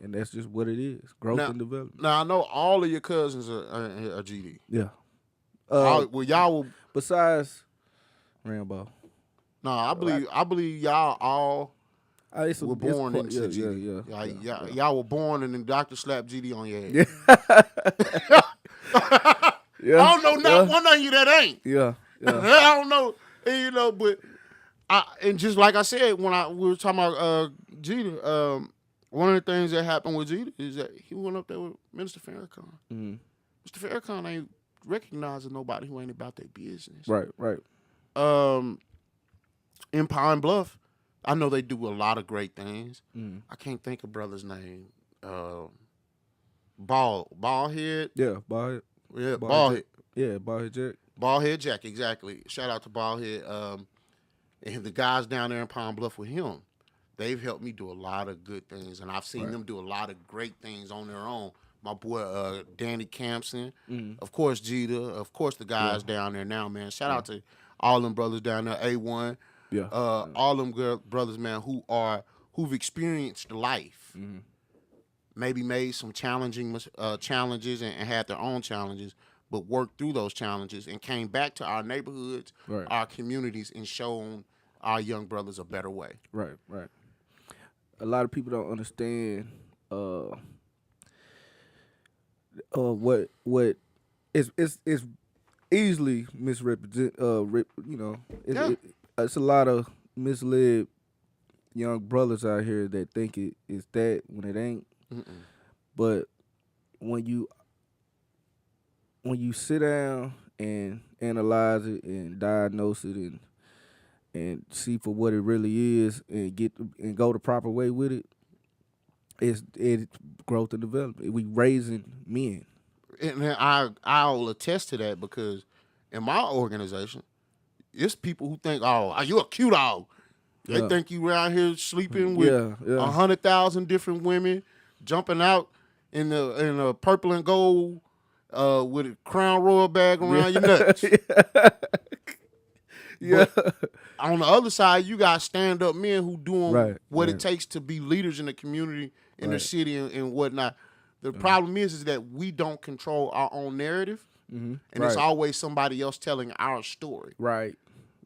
[SPEAKER 2] and that's just what it is. Growth
[SPEAKER 1] Now,
[SPEAKER 2] and development.
[SPEAKER 1] now I know all of your cousins are GD.
[SPEAKER 2] Yeah. Uh,
[SPEAKER 1] Well, y'all will.
[SPEAKER 2] besides Rambo,
[SPEAKER 1] No,
[SPEAKER 2] I,
[SPEAKER 1] I believe y'all all were
[SPEAKER 2] it's
[SPEAKER 1] born
[SPEAKER 2] quite,
[SPEAKER 1] into
[SPEAKER 2] yeah, yeah,
[SPEAKER 1] GD.
[SPEAKER 2] yeah,
[SPEAKER 1] Y'all were born and then Doctor slapped GD on your head.
[SPEAKER 2] yeah, yeah,
[SPEAKER 1] I don't know not
[SPEAKER 2] yeah,
[SPEAKER 1] one of you that ain't.
[SPEAKER 2] yeah, yeah,
[SPEAKER 1] I don't know, but and just like I said when we were talking about Jeter, one of the things that happened with Jeter is that he went up there with Minister Farrakhan.
[SPEAKER 2] mm-hmm.
[SPEAKER 1] Mr. Farrakhan ain't recognizing nobody who ain't about their business.
[SPEAKER 2] Right, right,
[SPEAKER 1] Um, in Pine Bluff, I know they do a lot of great things.
[SPEAKER 2] mm-hmm.
[SPEAKER 1] I can't think of brother's name. Ballhead.
[SPEAKER 2] Yeah, bald,
[SPEAKER 1] Yeah,
[SPEAKER 2] bald Jack,
[SPEAKER 1] Ballhead.
[SPEAKER 2] yeah, bald Jack,
[SPEAKER 1] Ballhead Jack, exactly. Shout out to Ballhead. And the guys down there in Pine Bluff with him, they've helped me do a lot of good things, and I've seen
[SPEAKER 2] right,
[SPEAKER 1] them do a lot of great things on their own. My boy Danny Campson,
[SPEAKER 2] mm-hmm.
[SPEAKER 1] of course Jeter, of course the
[SPEAKER 2] Yeah,
[SPEAKER 1] guys down there now, man. Shout
[SPEAKER 2] yeah,
[SPEAKER 1] out to all them brothers down there, A1,
[SPEAKER 2] yeah, yeah,
[SPEAKER 1] all them brothers, man, who've experienced life,
[SPEAKER 2] mm-hmm.
[SPEAKER 1] maybe made some challenging challenges and had their own challenges, but worked through those challenges and came back to our neighborhoods,
[SPEAKER 2] Right,
[SPEAKER 1] our communities, and shown our young brothers a better way.
[SPEAKER 2] right, right. A lot of people don't understand what it's easily misrepresent
[SPEAKER 1] Yeah.
[SPEAKER 2] it's a lot of misled young brothers out here that think it is that when it ain't.
[SPEAKER 1] Mm-mm.
[SPEAKER 2] But when you sit down and analyze it and diagnose it and see for what it really is and and go the proper way with it, it's growth and development. We raising men.
[SPEAKER 1] And I'll attest to that because in my organization, it's people who think, oh, are you a cute dog? They
[SPEAKER 2] Yeah,
[SPEAKER 1] think you around here sleeping with
[SPEAKER 2] yeah, yeah.
[SPEAKER 1] 100,000 different women, jumping out in the purple and gold with a Crown Royal bag around your nuts.
[SPEAKER 2] Yeah,
[SPEAKER 1] But on the other side, you got stand up men who doing
[SPEAKER 2] right,
[SPEAKER 1] what it
[SPEAKER 2] right,
[SPEAKER 1] takes to be leaders in the community, in the
[SPEAKER 2] right.
[SPEAKER 1] city, and whatnot. The problem is that we don't control our own narrative,
[SPEAKER 2] Mm-hmm.
[SPEAKER 1] and it's
[SPEAKER 2] Right,
[SPEAKER 1] always somebody else telling our story.
[SPEAKER 2] right,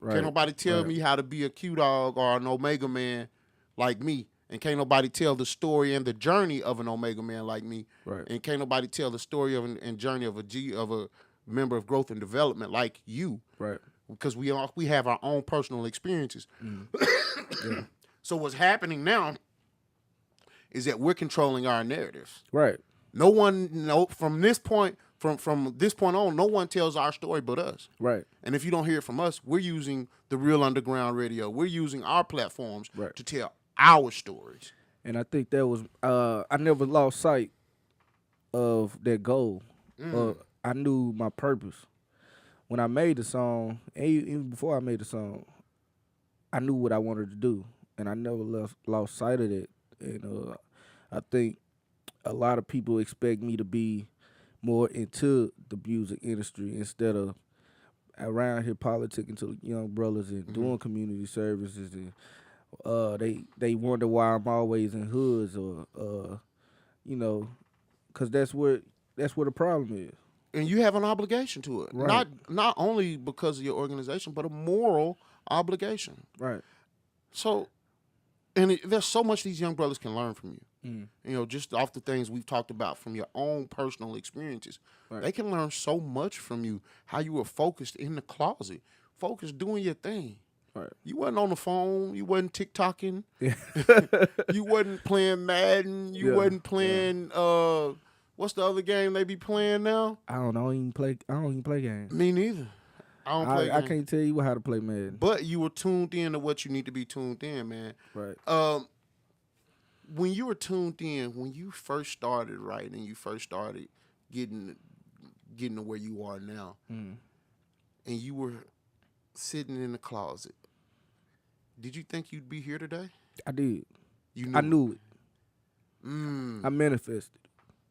[SPEAKER 1] Can't
[SPEAKER 2] right,
[SPEAKER 1] nobody tell
[SPEAKER 2] right.
[SPEAKER 1] me how to be a Q dog or an Omega man like me, and can't nobody tell the story and the journey of an Omega man like me,
[SPEAKER 2] Right.
[SPEAKER 1] and can't nobody tell the story of and journey of a member of growth and development like you,
[SPEAKER 2] Right.
[SPEAKER 1] because we have our own personal experiences.
[SPEAKER 2] Mm. Yeah.
[SPEAKER 1] So what's happening now is that we're controlling our narratives.
[SPEAKER 2] Right.
[SPEAKER 1] From this point on, no one tells our story but us.
[SPEAKER 2] Right.
[SPEAKER 1] And if you don't hear it from us, we're using the Real Underground Radio. We're using our platforms
[SPEAKER 2] Right.
[SPEAKER 1] to tell our stories.
[SPEAKER 2] And I think that was I never lost sight of that goal. I knew my purpose. When I made the song, and even before I made the song, I knew what I wanted to do, and I never lost sight of it. And I think a lot of people expect me to be more into the music industry instead of around here politicking to young brothers and doing community services. And they wonder why I'm always in hoods or because that's where the problem is.
[SPEAKER 1] And you have an obligation to it.
[SPEAKER 2] Right.
[SPEAKER 1] Not only because of your organization, but a moral obligation.
[SPEAKER 2] Right.
[SPEAKER 1] So, there's so much these young brothers can learn from you. Just off the things we've talked about from your own personal experiences.
[SPEAKER 2] Right.
[SPEAKER 1] They can learn so much from you, how you were focused in the closet, focused doing your thing.
[SPEAKER 2] Right.
[SPEAKER 1] You wasn't on the phone. You wasn't TikToking.
[SPEAKER 2] Yeah.
[SPEAKER 1] You wasn't playing Madden. You
[SPEAKER 2] Yeah,
[SPEAKER 1] wasn't playing, what's the other game they be playing now?
[SPEAKER 2] I don't even play games.
[SPEAKER 1] Me neither. I don't play
[SPEAKER 2] I
[SPEAKER 1] games.
[SPEAKER 2] can't tell you how to play Madden.
[SPEAKER 1] But you were tuned in to what you need to be tuned in, man.
[SPEAKER 2] Right.
[SPEAKER 1] When you were tuned in, when you first started writing and you first started getting to where you are now, and you were sitting in the closet, did you think you'd be here today?
[SPEAKER 2] I did.
[SPEAKER 1] You knew
[SPEAKER 2] I knew it. I manifested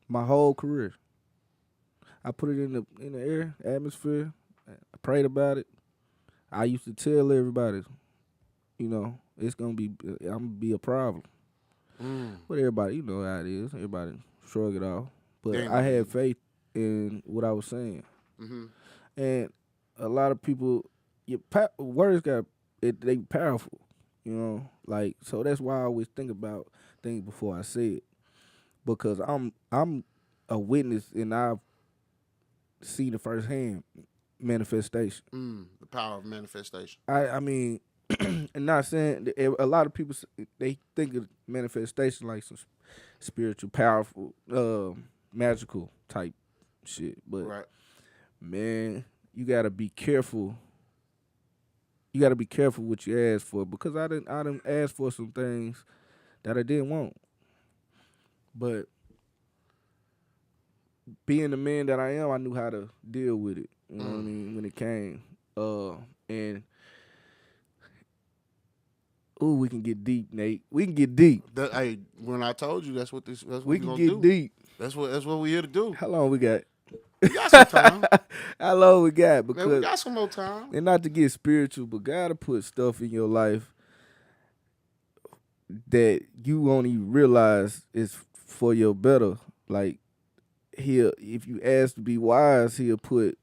[SPEAKER 2] my whole career. I put it in the air, atmosphere. I prayed about it. I used to tell everybody, it's I'm gonna be a problem. But everybody, you know how it is. Everybody shrug it off.
[SPEAKER 1] They
[SPEAKER 2] But
[SPEAKER 1] ain't
[SPEAKER 2] I
[SPEAKER 1] gonna
[SPEAKER 2] had
[SPEAKER 1] believe
[SPEAKER 2] faith in what I was saying,
[SPEAKER 1] it. Mm-hmm.
[SPEAKER 2] and a lot of people, words they powerful. You know, like so that's why I always think about things before I say it because I'm a witness and I've seen it firsthand manifestation.
[SPEAKER 1] The power of manifestation.
[SPEAKER 2] I mean, and not saying a lot of people they think of manifestation like some spiritual, powerful, magical type shit. But
[SPEAKER 1] Right.
[SPEAKER 2] man, you gotta be careful. You gotta be careful what you ask for because I didn't ask for some things that I didn't want. But being the man that I am, I knew how to deal with it. You know what I mean when it came. And ooh, we can get deep, Nate. We can get deep.
[SPEAKER 1] Hey, when I told you that's what
[SPEAKER 2] We
[SPEAKER 1] we
[SPEAKER 2] can
[SPEAKER 1] gonna
[SPEAKER 2] get
[SPEAKER 1] do.
[SPEAKER 2] deep.
[SPEAKER 1] That's what we here to do.
[SPEAKER 2] How long we got?
[SPEAKER 1] We got some time.
[SPEAKER 2] How long we got?
[SPEAKER 1] Man, we
[SPEAKER 2] Because
[SPEAKER 1] got some more time.
[SPEAKER 2] and not to get spiritual, but God to put stuff in your life that you won't even realize is for your better. Like if you ask to be wise,
[SPEAKER 1] He'll put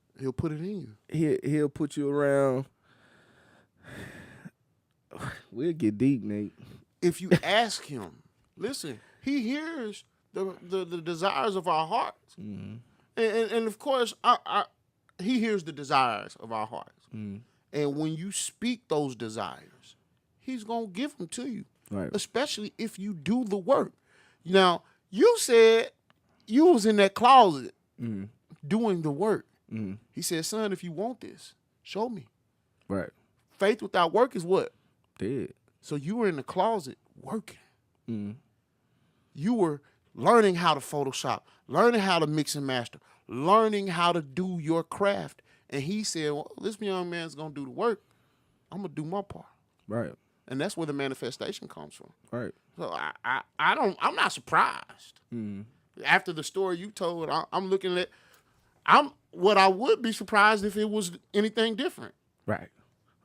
[SPEAKER 1] it in you.
[SPEAKER 2] he'll put you around. We'll get deep, Nate.
[SPEAKER 1] If you ask him, listen, he hears the desires of our hearts.
[SPEAKER 2] Mm-hmm.
[SPEAKER 1] And of course, he hears the desires of our hearts.
[SPEAKER 2] Mm-hmm.
[SPEAKER 1] And when you speak those desires, he's going to give them to you.
[SPEAKER 2] Right.
[SPEAKER 1] Especially if you do the work. Now, you said you was in that closet doing the work.
[SPEAKER 2] Mm-hmm.
[SPEAKER 1] He said, son, if you want this, show me.
[SPEAKER 2] Right.
[SPEAKER 1] Faith without work is what?
[SPEAKER 2] Dead.
[SPEAKER 1] So you were in the closet working.
[SPEAKER 2] Mm-hmm.
[SPEAKER 1] You were learning how to Photoshop, learning how to mix and master, learning how to do your craft. And he said, well, this young man's going to do the work. I'm going to do my part.
[SPEAKER 2] Right.
[SPEAKER 1] And that's where the manifestation comes from.
[SPEAKER 2] Right.
[SPEAKER 1] So I'm not surprised.
[SPEAKER 2] Mm-hmm.
[SPEAKER 1] After the story you told, I'm looking at, what I would be surprised if it was anything different.
[SPEAKER 2] Right.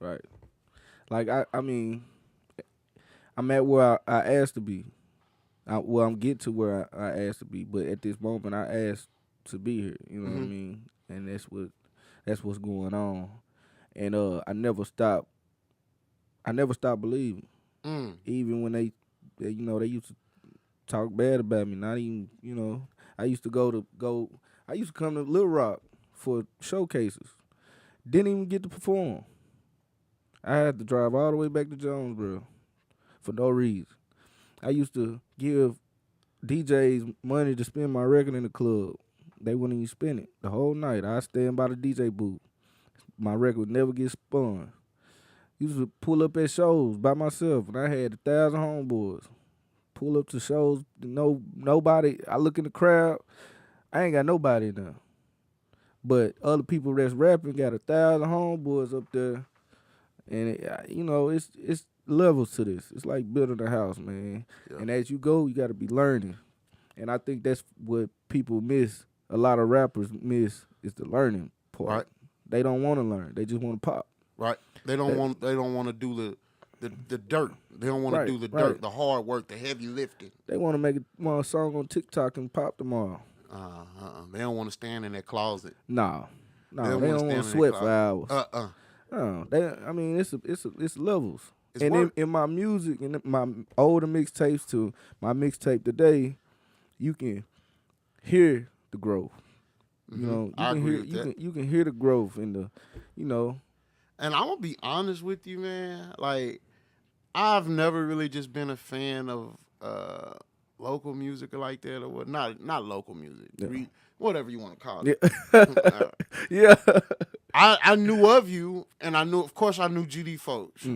[SPEAKER 2] Right. Like I mean, I'm at where I asked to be. I'm getting to where I asked to be, but at this moment I asked to be here. You know what I mean? And that's what's going on. And I never stopped believing. Even when they they used to talk bad about me. Not even I used to I used to come to Little Rock for showcases. Didn't even get to perform. I had to drive all the way back to Jonesboro for no reason. I used to give DJs money to spin my record in the club. They wouldn't even spin it the whole night. I stand by the DJ booth. My record would never get spun. Used to pull up at shows by myself, and I had 1,000 homeboys. Pull up to shows, nobody. I look in the crowd, I ain't got nobody in there. But other people that's rapping got 1,000 homeboys up there, and it's levels to this. It's like building a house, man. Yeah. And as you go, you got to be learning. And I think that's what people miss. A lot of rappers miss is the learning part.
[SPEAKER 1] Right.
[SPEAKER 2] They don't want to learn. They just want to pop.
[SPEAKER 1] Right. They don't want to do the dirt. They don't want to do the dirt, the hard work, the heavy lifting.
[SPEAKER 2] They want to make a song on TikTok and pop tomorrow.
[SPEAKER 1] They don't want to stand in that closet.
[SPEAKER 2] No, they don't want to sweat for hours. No, it's levels. It's and in my music, in my older mixtapes to my mixtape today, you can hear the growth. You can hear the growth in the.
[SPEAKER 1] And I'm gonna be honest with you, man. Like, I've never really just been a fan of local music or like that, or what? Not local music, whatever you want to call it.
[SPEAKER 2] Yeah.
[SPEAKER 1] I knew of you, and of course, I knew GD folks.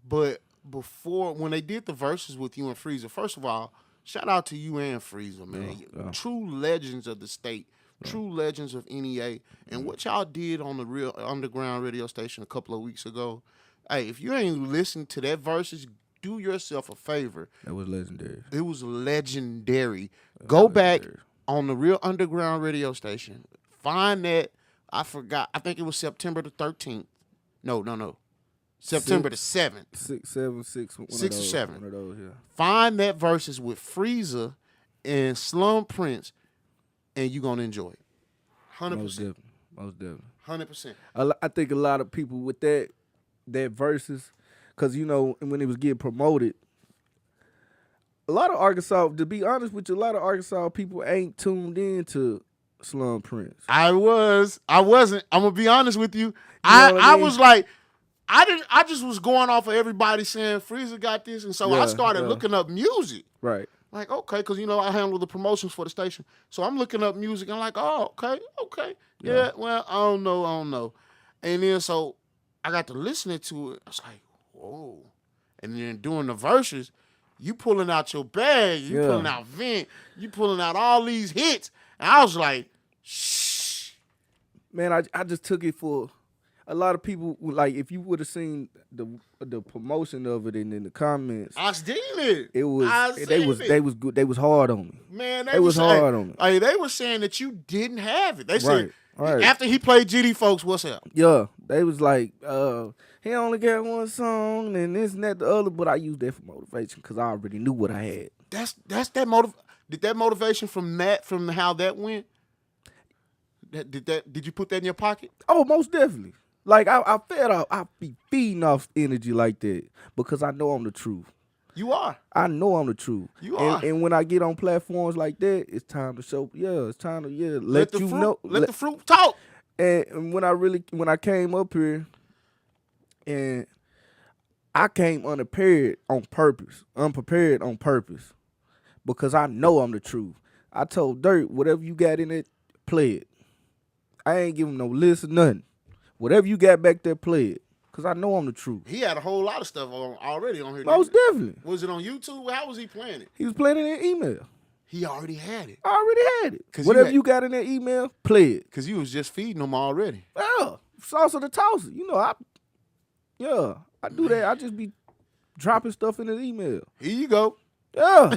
[SPEAKER 1] But before, when they did the verses with you and Freezer, first of all, shout out to you and Freezer, man. True legends of the state. True legends of NEA. And what y'all did on the Real Underground radio station a couple of weeks ago, hey, if you ain't listened to that verses, do yourself a favor.
[SPEAKER 2] That was legendary.
[SPEAKER 1] It was legendary. Go back on the Real Underground radio station. Find that. I forgot. I think it was September the 13th. No. September the 7th,
[SPEAKER 2] 6, 7, 6. One of
[SPEAKER 1] 6 or
[SPEAKER 2] those.
[SPEAKER 1] 7.
[SPEAKER 2] One of those. Yeah.
[SPEAKER 1] Find that verses with Freezer and Slumm Prince, and you're going to enjoy it. 100%.
[SPEAKER 2] Most definitely. Most definitely.
[SPEAKER 1] 100%.
[SPEAKER 2] I think a lot of people with that verses, because when it was getting promoted, a lot of Arkansas, to be honest with you, a lot of Arkansas people ain't tuned in to Slumm Prince.
[SPEAKER 1] I wasn't. I'm gonna be honest with you.
[SPEAKER 2] know
[SPEAKER 1] I
[SPEAKER 2] what I mean?
[SPEAKER 1] was like, I just was going off of everybody saying Freezer got this, and so I started looking up music.
[SPEAKER 2] Right.
[SPEAKER 1] Like, okay, because I handle the promotions for the station, so I'm looking up music. I'm like, oh, okay, yeah. Well, I don't know, and then so I got to listening to it. I was like, whoa, and then doing the verses, you pulling out your bag, you pulling out Vent, you pulling out all these hits, and I was like, shh.
[SPEAKER 2] Man, I just took it for a lot of people. Like, if you would have seen the promotion of it and in the comments,
[SPEAKER 1] I seen it.
[SPEAKER 2] it was
[SPEAKER 1] they
[SPEAKER 2] was good. They was hard on me.
[SPEAKER 1] Man,
[SPEAKER 2] they was hard on me.
[SPEAKER 1] Like, they were saying that you didn't have it. They said
[SPEAKER 2] Right.
[SPEAKER 1] after he played GD Folks, what's up?
[SPEAKER 2] Yeah, they was like, he only got one song and this and that the other, but I used that for motivation because I already knew what I had.
[SPEAKER 1] That's that Did that motivation from how that went? Did you put that in your pocket?
[SPEAKER 2] Oh, most definitely. Like I be feeding off energy like that because I know I'm the truth.
[SPEAKER 1] You are.
[SPEAKER 2] I know I'm the truth.
[SPEAKER 1] You are.
[SPEAKER 2] And when I get on platforms like that, it's time to show. Yeah, it's time to let you know.
[SPEAKER 1] Let the fruit talk.
[SPEAKER 2] And when I came up here, and I came unprepared on purpose, because I know I'm the truth. I told Dirt, whatever you got in it, play it. I ain't giving no list or nothing. Whatever you got back there, play it. Because I know I'm the truth.
[SPEAKER 1] He had a whole lot of stuff already on here.
[SPEAKER 2] Most definitely.
[SPEAKER 1] Was it on YouTube? How was he playing it?
[SPEAKER 2] He was playing it in email.
[SPEAKER 1] He already had it.
[SPEAKER 2] I already had it. Whatever you got in that email, play it.
[SPEAKER 1] Because you was just feeding them already.
[SPEAKER 2] Yeah. Sauce of the tosser. I do that. I just be dropping stuff in his email.
[SPEAKER 1] Here you go.
[SPEAKER 2] Yeah.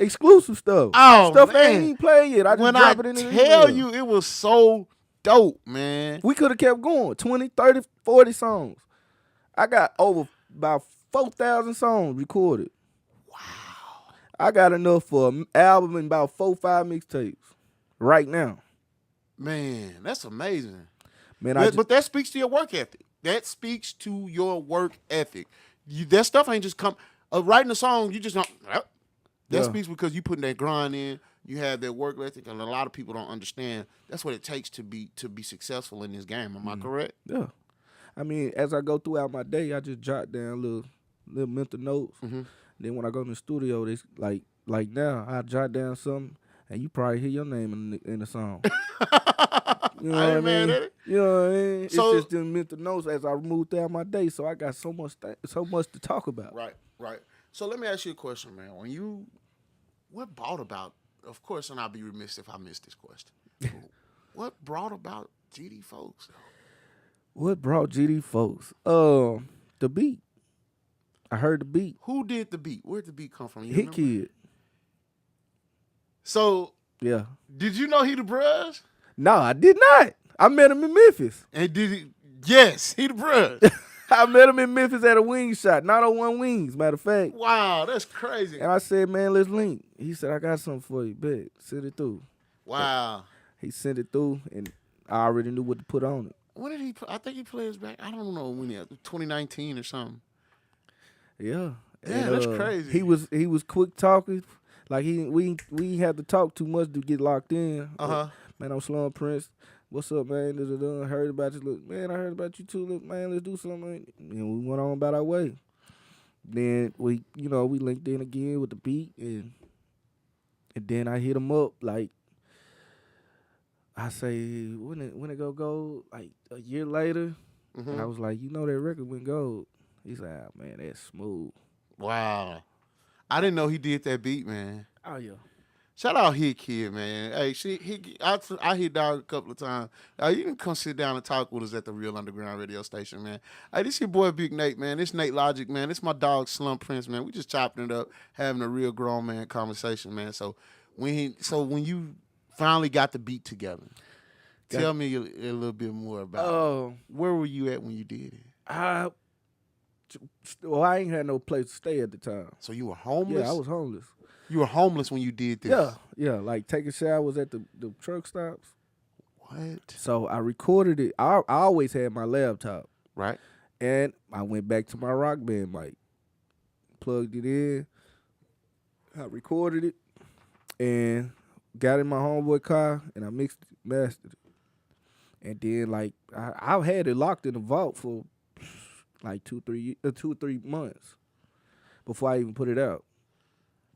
[SPEAKER 2] Exclusive stuff.
[SPEAKER 1] Oh,
[SPEAKER 2] stuff
[SPEAKER 1] man.
[SPEAKER 2] I ain't even played yet. I just drop it in his email.
[SPEAKER 1] When I tell you, it was so dope, man.
[SPEAKER 2] We could have kept going. 20, 30, 40 songs. I got over about 4,000 songs recorded.
[SPEAKER 1] Wow.
[SPEAKER 2] I got enough for an album and about 4, 5 mixtapes right now.
[SPEAKER 1] Man, that's amazing.
[SPEAKER 2] Man,
[SPEAKER 1] but that speaks to your work ethic. That speaks to your work ethic. That stuff ain't just come. Writing a song, you just don't. That speaks because you putting that grind in. You have that work ethic, and a lot of people don't understand. That's what it takes to be successful in this game. Am I correct?
[SPEAKER 2] Yeah. I mean, as I go throughout my day, I just jot down little mental notes.
[SPEAKER 1] Mm-hmm.
[SPEAKER 2] Then when I go in the studio, they like now, I jot down something, and you probably hear your name in the song. You know what I mean? You know what I mean? It's just them mental notes as I move throughout my day. So I got so much to talk about.
[SPEAKER 1] Right. So let me ask you a question, man. What brought about? Of course, and I'll be remiss if I missed this question. What brought about GD Folks?
[SPEAKER 2] What brought GD Folks? The beat. I heard the beat.
[SPEAKER 1] Who did the beat? Where'd the beat come from?
[SPEAKER 2] Hit Kid.
[SPEAKER 1] So
[SPEAKER 2] yeah.
[SPEAKER 1] Did you know he the bruh?
[SPEAKER 2] No, I did not. I met him in Memphis.
[SPEAKER 1] And did he? Yes, he the bruh.
[SPEAKER 2] I met him in Memphis at a wing shot, 901 Wings, matter of fact.
[SPEAKER 1] Wow, that's crazy.
[SPEAKER 2] And I said, man, let's link. He said, I got something for you. Bet. Send it through.
[SPEAKER 1] Wow.
[SPEAKER 2] He sent it through, and I already knew what to put on it.
[SPEAKER 1] When did he? I think he plays back. I don't know when he. 2019 or something.
[SPEAKER 2] Yeah.
[SPEAKER 1] Yeah,
[SPEAKER 2] and,
[SPEAKER 1] that's crazy.
[SPEAKER 2] He was quick talking. Like we had to talk too much to get locked in. Man, I'm Slumm Prince. What's up, man? I heard about you. Look, man, I heard about you too. Look, man, let's do something. And we went on about our way. Then we linked in again with the beat, and then I hit him up like I say when it go like a year later.
[SPEAKER 1] Mm-hmm.
[SPEAKER 2] And I was like, that record went gold. He's like, oh, man, that's smooth.
[SPEAKER 1] Wow, I didn't know he did that beat, man.
[SPEAKER 2] Oh yeah.
[SPEAKER 1] Shout out Hit Kid, man. Hey, I hit down a couple of times. You can come sit down and talk with us at the Real Underground radio station, man. Hey, this your boy Big Nate, man. This Nate Logic, man. This my dog Slumm Prince, man. We just chopping it up, having a real grown man conversation, man. So when you finally got the beat together, tell me a little bit more about it. Where were you at when you did it?
[SPEAKER 2] Well, I ain't had no place to stay at the time.
[SPEAKER 1] So you were
[SPEAKER 2] Yeah, I
[SPEAKER 1] homeless?
[SPEAKER 2] was homeless.
[SPEAKER 1] You were homeless when you did
[SPEAKER 2] Yeah,
[SPEAKER 1] this.
[SPEAKER 2] yeah, like taking showers at the truck stops.
[SPEAKER 1] What?
[SPEAKER 2] So I recorded it. I always had my laptop,
[SPEAKER 1] Right?
[SPEAKER 2] and I went back to my rock band mic, plugged it in. I recorded it and got in my homeboy car, and I mixed it, mastered it, and then like I had it locked in the vault for like 2 or 3 months before I even put it out.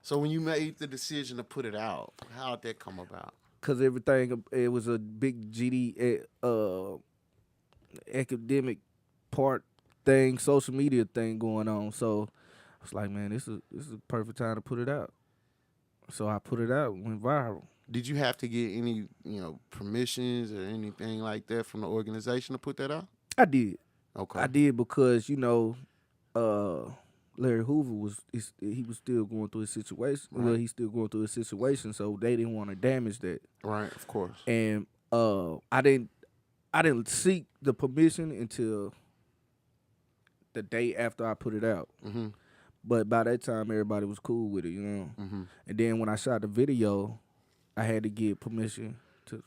[SPEAKER 1] So when you made the decision to put it out, how did that come about?
[SPEAKER 2] Cause everything, it was a big GD academic part thing, social media thing going on. So I was like, man, this is a perfect time to put it out. So I put it out, went viral.
[SPEAKER 1] Did you have to get any, permissions or anything like that from the organization to put that out?
[SPEAKER 2] I did.
[SPEAKER 1] Okay.
[SPEAKER 2] I did because uh, Larry Hoover he was still going through his situation. Well,
[SPEAKER 1] Right.
[SPEAKER 2] he's still going through his situation, so they didn't want to damage that.
[SPEAKER 1] Right, of course.
[SPEAKER 2] And I didn't seek the permission until the day after I put it out.
[SPEAKER 1] Mm-hmm.
[SPEAKER 2] But by that time, everybody was cool with it.
[SPEAKER 1] Mm-hmm.
[SPEAKER 2] And then when I shot the video, I had to get permission to,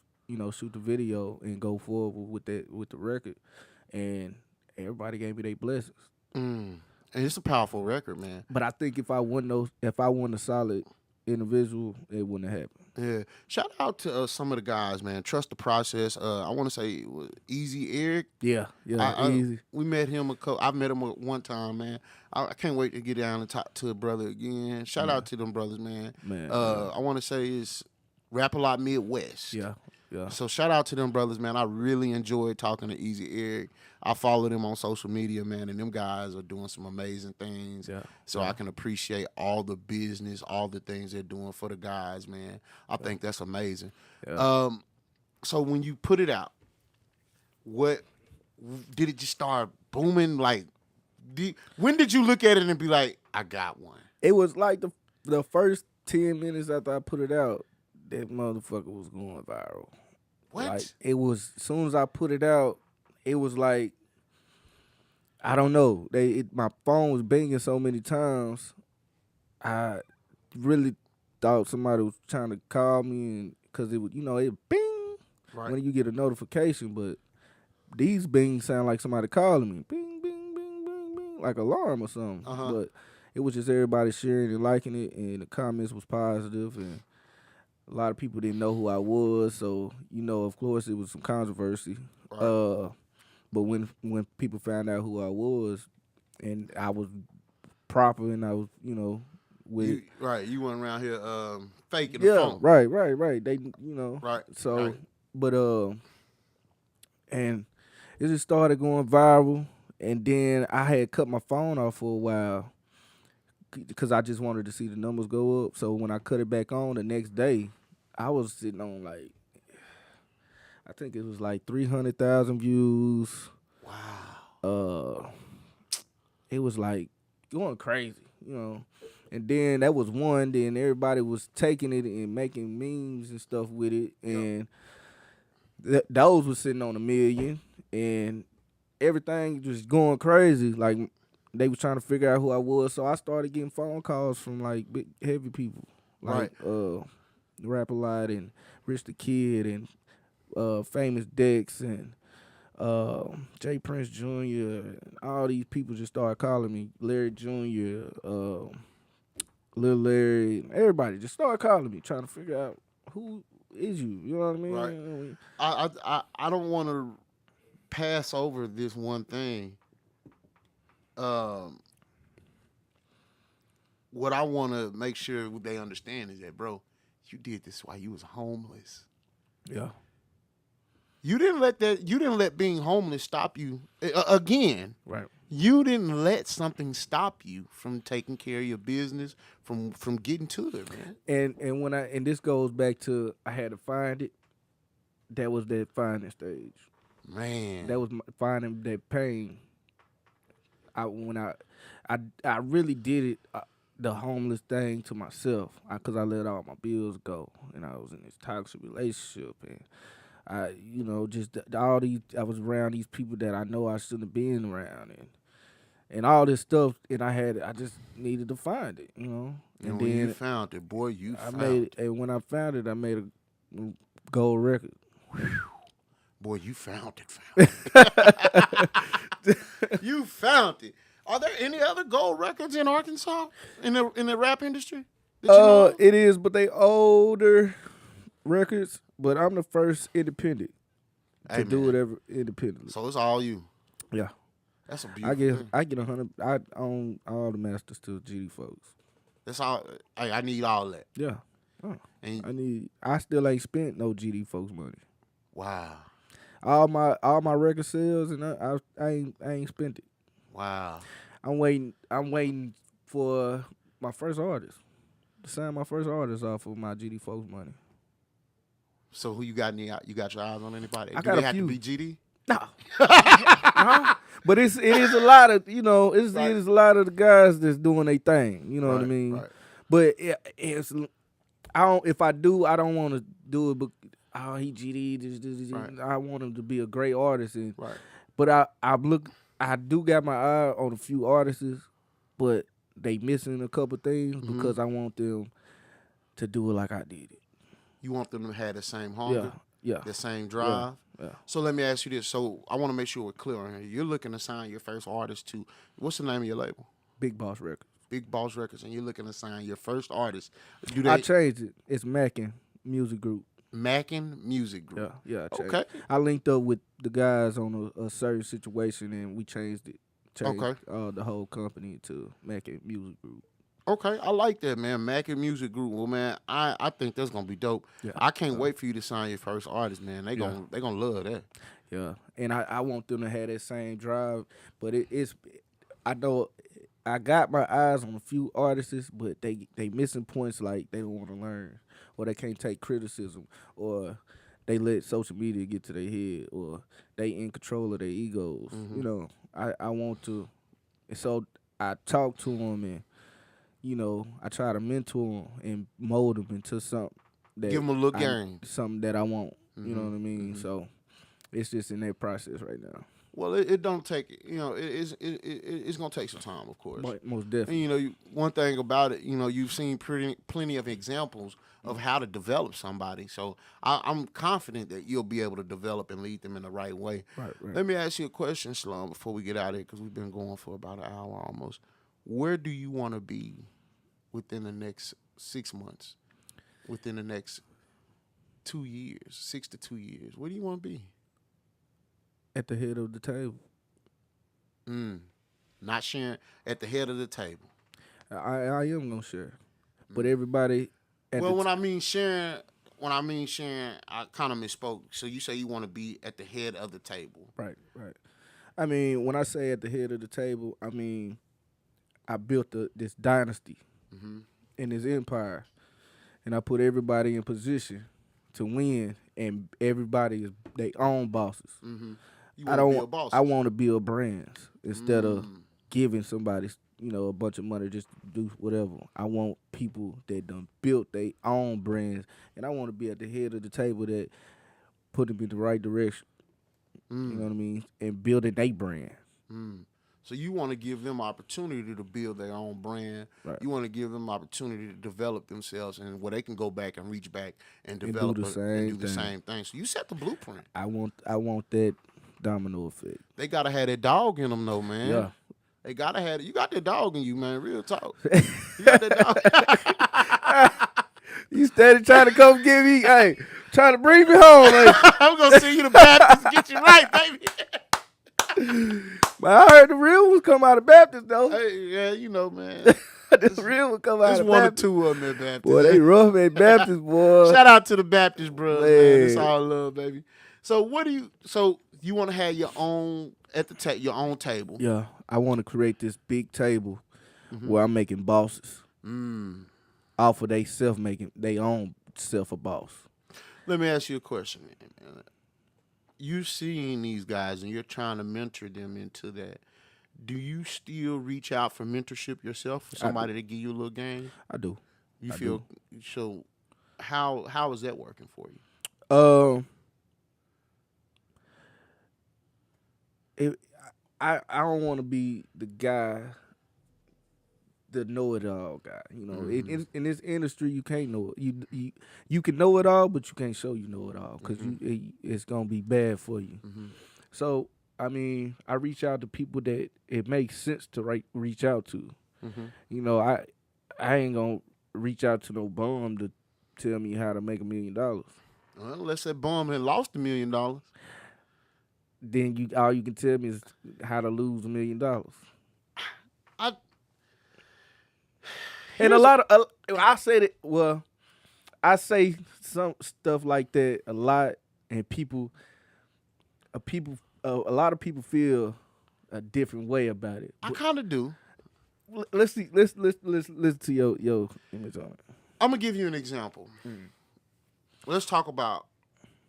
[SPEAKER 2] shoot the video and go forward with the record. And everybody gave me their blessings.
[SPEAKER 1] Mm. And it's a powerful record, man.
[SPEAKER 2] But I think if I wasn't a solid individual, it wouldn't have happened.
[SPEAKER 1] Yeah. Shout out to some of the guys, man. Trust the process. I want to say Easy Eric.
[SPEAKER 2] Yeah, easy.
[SPEAKER 1] We met him I've met him one time, man. I can't wait to get down and talk to a brother again. Shout out to them brothers, man.
[SPEAKER 2] Man,
[SPEAKER 1] I want to say it's Rap a Lot Midwest.
[SPEAKER 2] yeah.
[SPEAKER 1] So shout out to them brothers, man. I really enjoyed talking to Easy Eric. I follow them on social media, man, and them guys are doing some amazing things.
[SPEAKER 2] Yeah.
[SPEAKER 1] So I can appreciate all the business, all the things they're doing for the guys, man. I think that's amazing.
[SPEAKER 2] Yeah.
[SPEAKER 1] So when you put it out, what did it just start booming? Like, when did you look at it and be like, I got one?
[SPEAKER 2] It was like the first 10 minutes after I put it out, that motherfucker was going viral.
[SPEAKER 1] What?
[SPEAKER 2] Like, it was, as soon as I put it out, it was like, I don't know. My phone was binging so many times. I really thought somebody was trying to call me, and because it would, it bing
[SPEAKER 1] Right.
[SPEAKER 2] when you get a notification. But these bings sound like somebody calling me, bing, bing, bing, bing, bing, like alarm or something.
[SPEAKER 1] Uh-huh.
[SPEAKER 2] But it was just everybody sharing and liking it, and the comments was positive, and a lot of people didn't know who I was, so of course, it was some controversy.
[SPEAKER 1] Right.
[SPEAKER 2] But when people found out who I was, and I was proper, and I was with it.
[SPEAKER 1] Right. You went around here faking the
[SPEAKER 2] Yeah,
[SPEAKER 1] phone.
[SPEAKER 2] right. They
[SPEAKER 1] Right.
[SPEAKER 2] So,
[SPEAKER 1] Right.
[SPEAKER 2] but and it just started going viral, and then I had cut my phone off for a while because I just wanted to see the numbers go up. So when I cut it back on the next day, I was sitting on like, I think it was like 300,000 views.
[SPEAKER 1] Wow.
[SPEAKER 2] It was like going crazy, And then that was one. Then everybody was taking it and making memes and stuff with it, and those was sitting on 1 million, and everything just going crazy. Like, they was trying to figure out who I was, so I started getting phone calls from like big heavy people, like Rap a Lot and Rich the Kid and Famous Dex and Jay Prince Jr. and all these people just started calling me, Larry Jr., Lil Larry, everybody just started calling me, trying to figure out who is you. You know what I mean?
[SPEAKER 1] Right. I don't want to pass over this one thing. What I want to make sure they understand is that, bro, you did this while you was homeless.
[SPEAKER 2] Yeah.
[SPEAKER 1] You didn't let being homeless stop you. Again,
[SPEAKER 2] Right.
[SPEAKER 1] you didn't let something stop you from taking care of your business, from getting to it, man.
[SPEAKER 2] And this goes back to, I had to find it. That was that finding stage.
[SPEAKER 1] Man.
[SPEAKER 2] That was finding that pain. I really did it, the homeless thing, to myself, because I let all my bills go, and I was in this toxic relationship, and I just all these, I was around these people that I know I shouldn't have been around, and and all this stuff, and I just needed to find it, and
[SPEAKER 1] And when you
[SPEAKER 2] then
[SPEAKER 1] found it, boy, you
[SPEAKER 2] I made
[SPEAKER 1] found
[SPEAKER 2] it,
[SPEAKER 1] it.
[SPEAKER 2] and when I found it, I made a gold record.
[SPEAKER 1] Boy, you found it, found it. You found it. Are there any other gold records in Arkansas in the rap industry that you know of?
[SPEAKER 2] It is, but they older records, but I'm the first independent
[SPEAKER 1] Hey
[SPEAKER 2] to do
[SPEAKER 1] man,
[SPEAKER 2] whatever independently.
[SPEAKER 1] so it's all you.
[SPEAKER 2] Yeah,
[SPEAKER 1] That's a
[SPEAKER 2] I
[SPEAKER 1] beautiful
[SPEAKER 2] get
[SPEAKER 1] thing.
[SPEAKER 2] I get 100. I own all the masters to GD folks.
[SPEAKER 1] That's all. I need all that.
[SPEAKER 2] Yeah, oh,
[SPEAKER 1] And
[SPEAKER 2] I still ain't spent no GD folks money.
[SPEAKER 1] wow,
[SPEAKER 2] All my record sales, and I ain't spent it.
[SPEAKER 1] wow.
[SPEAKER 2] I'm waiting for my first artist to sign my first artist off of my GD folks money.
[SPEAKER 1] So who you got? You got your eyes on anybody?
[SPEAKER 2] I
[SPEAKER 1] Do
[SPEAKER 2] got
[SPEAKER 1] they
[SPEAKER 2] a
[SPEAKER 1] have to
[SPEAKER 2] few.
[SPEAKER 1] be GD?
[SPEAKER 2] No, no. But it is a lot of it
[SPEAKER 1] Right,
[SPEAKER 2] is a lot of the guys that's doing their thing. You know what I
[SPEAKER 1] right,
[SPEAKER 2] mean?
[SPEAKER 1] right,
[SPEAKER 2] But it's I don't if I do I don't want to do it. But he GD.
[SPEAKER 1] right,
[SPEAKER 2] I want him to be a great artist.
[SPEAKER 1] right.
[SPEAKER 2] But I do got my eye on a few artists, but they missing a couple things
[SPEAKER 1] Hmm.
[SPEAKER 2] because I want them to do it like I did it.
[SPEAKER 1] You want them to have the same
[SPEAKER 2] Yeah,
[SPEAKER 1] hunger,
[SPEAKER 2] yeah,
[SPEAKER 1] the same
[SPEAKER 2] yeah,
[SPEAKER 1] drive.
[SPEAKER 2] yeah.
[SPEAKER 1] So let me ask you this. So I want to make sure we're clear on here. You're looking to sign your first artist to what's the name of your label?
[SPEAKER 2] Big Boss Records.
[SPEAKER 1] Big Boss Records, and you're looking to sign your first artist. Do
[SPEAKER 2] I
[SPEAKER 1] they
[SPEAKER 2] changed it. It's Mackin Music Group.
[SPEAKER 1] Mackin Music
[SPEAKER 2] Yeah,
[SPEAKER 1] Group?
[SPEAKER 2] yeah, I changed
[SPEAKER 1] Okay,
[SPEAKER 2] it. I linked up with the guys on a certain situation, and we changed it. Changed
[SPEAKER 1] okay,
[SPEAKER 2] the whole company to Mackin Music Group.
[SPEAKER 1] okay. I like that, man. Mackin Music Group. Well, man, I think that's gonna be dope.
[SPEAKER 2] Yeah,
[SPEAKER 1] I can't wait for you to sign your first artist, man.
[SPEAKER 2] yeah,
[SPEAKER 1] They gonna love that.
[SPEAKER 2] yeah. And I want them to have that same drive, but it's I know I got my eyes on a few artists, but they missing points like they don't want to learn, or they can't take criticism, or they let social media get to their head, or they in control of their egos.
[SPEAKER 1] Hmm.
[SPEAKER 2] I want to, and so I talk to them, and I try to mentor them and mold them into something
[SPEAKER 1] Give
[SPEAKER 2] that
[SPEAKER 1] them a little
[SPEAKER 2] I
[SPEAKER 1] game.
[SPEAKER 2] something that I want. You know
[SPEAKER 1] Hmm.
[SPEAKER 2] what I mean?
[SPEAKER 1] Hmm.
[SPEAKER 2] So it's just in that process right now.
[SPEAKER 1] Well, it don't take it's gonna take some time, of course.
[SPEAKER 2] But most
[SPEAKER 1] And
[SPEAKER 2] definitely.
[SPEAKER 1] one thing about it, you've seen plenty of examples of how to develop somebody. So I'm confident that you'll be able to develop and lead them in the right way.
[SPEAKER 2] Right, right.
[SPEAKER 1] Let me ask you a question, Slum, before we get out of here, because we've been going for about an hour almost. Where do you want to be within the next 6 months? Within the next 2 years, 6 to 2 years? Where do you want to be?
[SPEAKER 2] At the head of the table.
[SPEAKER 1] Mm. Not sharing at the head of the table.
[SPEAKER 2] I am gonna share, but everybody at
[SPEAKER 1] Well,
[SPEAKER 2] the
[SPEAKER 1] when I mean sharing, I kind of misspoke. So you say you want to be at the head of the table.
[SPEAKER 2] right, right. I mean, when I say at the head of the table, I mean I built this dynasty
[SPEAKER 1] Hmm.
[SPEAKER 2] and this empire, and I put everybody in position to win, and everybody is they own bosses.
[SPEAKER 1] Hmm. You
[SPEAKER 2] I
[SPEAKER 1] want to
[SPEAKER 2] don't.
[SPEAKER 1] build
[SPEAKER 2] I
[SPEAKER 1] bosses.
[SPEAKER 2] want to build brands instead of
[SPEAKER 1] Mm.
[SPEAKER 2] giving somebody a bunch of money just to do whatever. I want people that done built their own brands, and I want to be at the head of the table that put them in the right direction. You know
[SPEAKER 1] Mm.
[SPEAKER 2] what I mean? And building their brand.
[SPEAKER 1] Mm. So you want to give them opportunity to build their own brand.
[SPEAKER 2] Right.
[SPEAKER 1] You want to give them opportunity to develop themselves, and where they can go back and reach back and
[SPEAKER 2] And do
[SPEAKER 1] develop
[SPEAKER 2] the
[SPEAKER 1] and
[SPEAKER 2] same
[SPEAKER 1] do the
[SPEAKER 2] thing.
[SPEAKER 1] same thing. So you set the blueprint.
[SPEAKER 2] I want that domino effect.
[SPEAKER 1] They gotta have that dog in them, though, man.
[SPEAKER 2] Yeah.
[SPEAKER 1] They gotta have it. You got that dog in you, man. Real talk. You got that dog.
[SPEAKER 2] You steady trying to come get me, hey, trying to bring me home, hey.
[SPEAKER 1] I'm gonna send you to Baptist and get you right, baby.
[SPEAKER 2] But I heard the real ones come out of Baptist though.
[SPEAKER 1] Hey, yeah, man.
[SPEAKER 2] The real ones come out
[SPEAKER 1] There's
[SPEAKER 2] of
[SPEAKER 1] one or
[SPEAKER 2] Baptist.
[SPEAKER 1] two of them at Baptist.
[SPEAKER 2] Boy, they rough at Baptist, boy.
[SPEAKER 1] Shout out to the Baptist bros, man. It's
[SPEAKER 2] Man.
[SPEAKER 1] all love, baby. So So you want to have your own your own table?
[SPEAKER 2] Yeah, I want to create this big table
[SPEAKER 1] Mm-hmm.
[SPEAKER 2] where I'm making bosses
[SPEAKER 1] Mm.
[SPEAKER 2] off of they own self a boss.
[SPEAKER 1] Let me ask you a question, man. You seeing these guys and you're trying to mentor them into that. Do you still reach out for mentorship yourself for
[SPEAKER 2] I do.
[SPEAKER 1] somebody to give you a little game?
[SPEAKER 2] I do.
[SPEAKER 1] You
[SPEAKER 2] I
[SPEAKER 1] feel
[SPEAKER 2] do.
[SPEAKER 1] so? How is that working for you?
[SPEAKER 2] Um, it, I don't want to be the guy, the know it all guy. You know, in this industry, you can't know it. You can know it all, but you can't show you know it all because it's gonna be bad for you. So I mean, I reach out to people that it makes sense to reach out to. You know, I ain't gonna reach out to no bum to tell me how to make $1 million.
[SPEAKER 1] Well, let's say Bum had lost $1 million.
[SPEAKER 2] Then all you can tell me is how to lose $1 million.
[SPEAKER 1] I
[SPEAKER 2] And a
[SPEAKER 1] here's
[SPEAKER 2] lot of I say that. Well, I say some stuff like that a lot, and a lot of people feel a different way about it.
[SPEAKER 1] I kind of do.
[SPEAKER 2] Let's see. Let's listen to your image on it.
[SPEAKER 1] I'm gonna give you an example. Let's talk about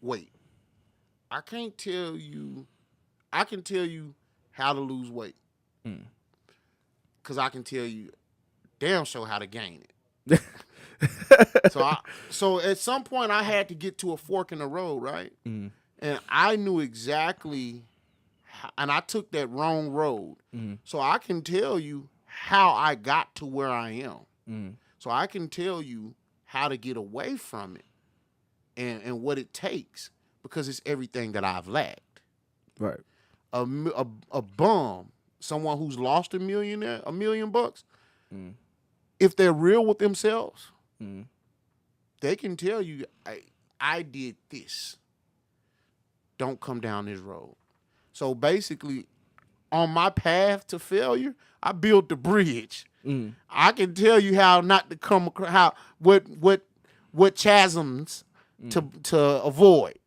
[SPEAKER 1] weight. I can't tell you. I can tell you how to lose weight because I can tell you damn sure how to gain it. So at some point I had to get to a fork in the road, right? And I knew exactly, and I took that wrong road. So I can tell you how I got to where I am. So I can tell you how to get away from it and what it takes because it's everything that I've lacked.
[SPEAKER 2] Right.
[SPEAKER 1] A bum, someone who's lost $1 million bucks, if they're real with themselves, they can tell you, I did this. Don't come down this road. So basically, on my path to failure, I built the bridge. I can tell you how not to come across, how what chasms to avoid.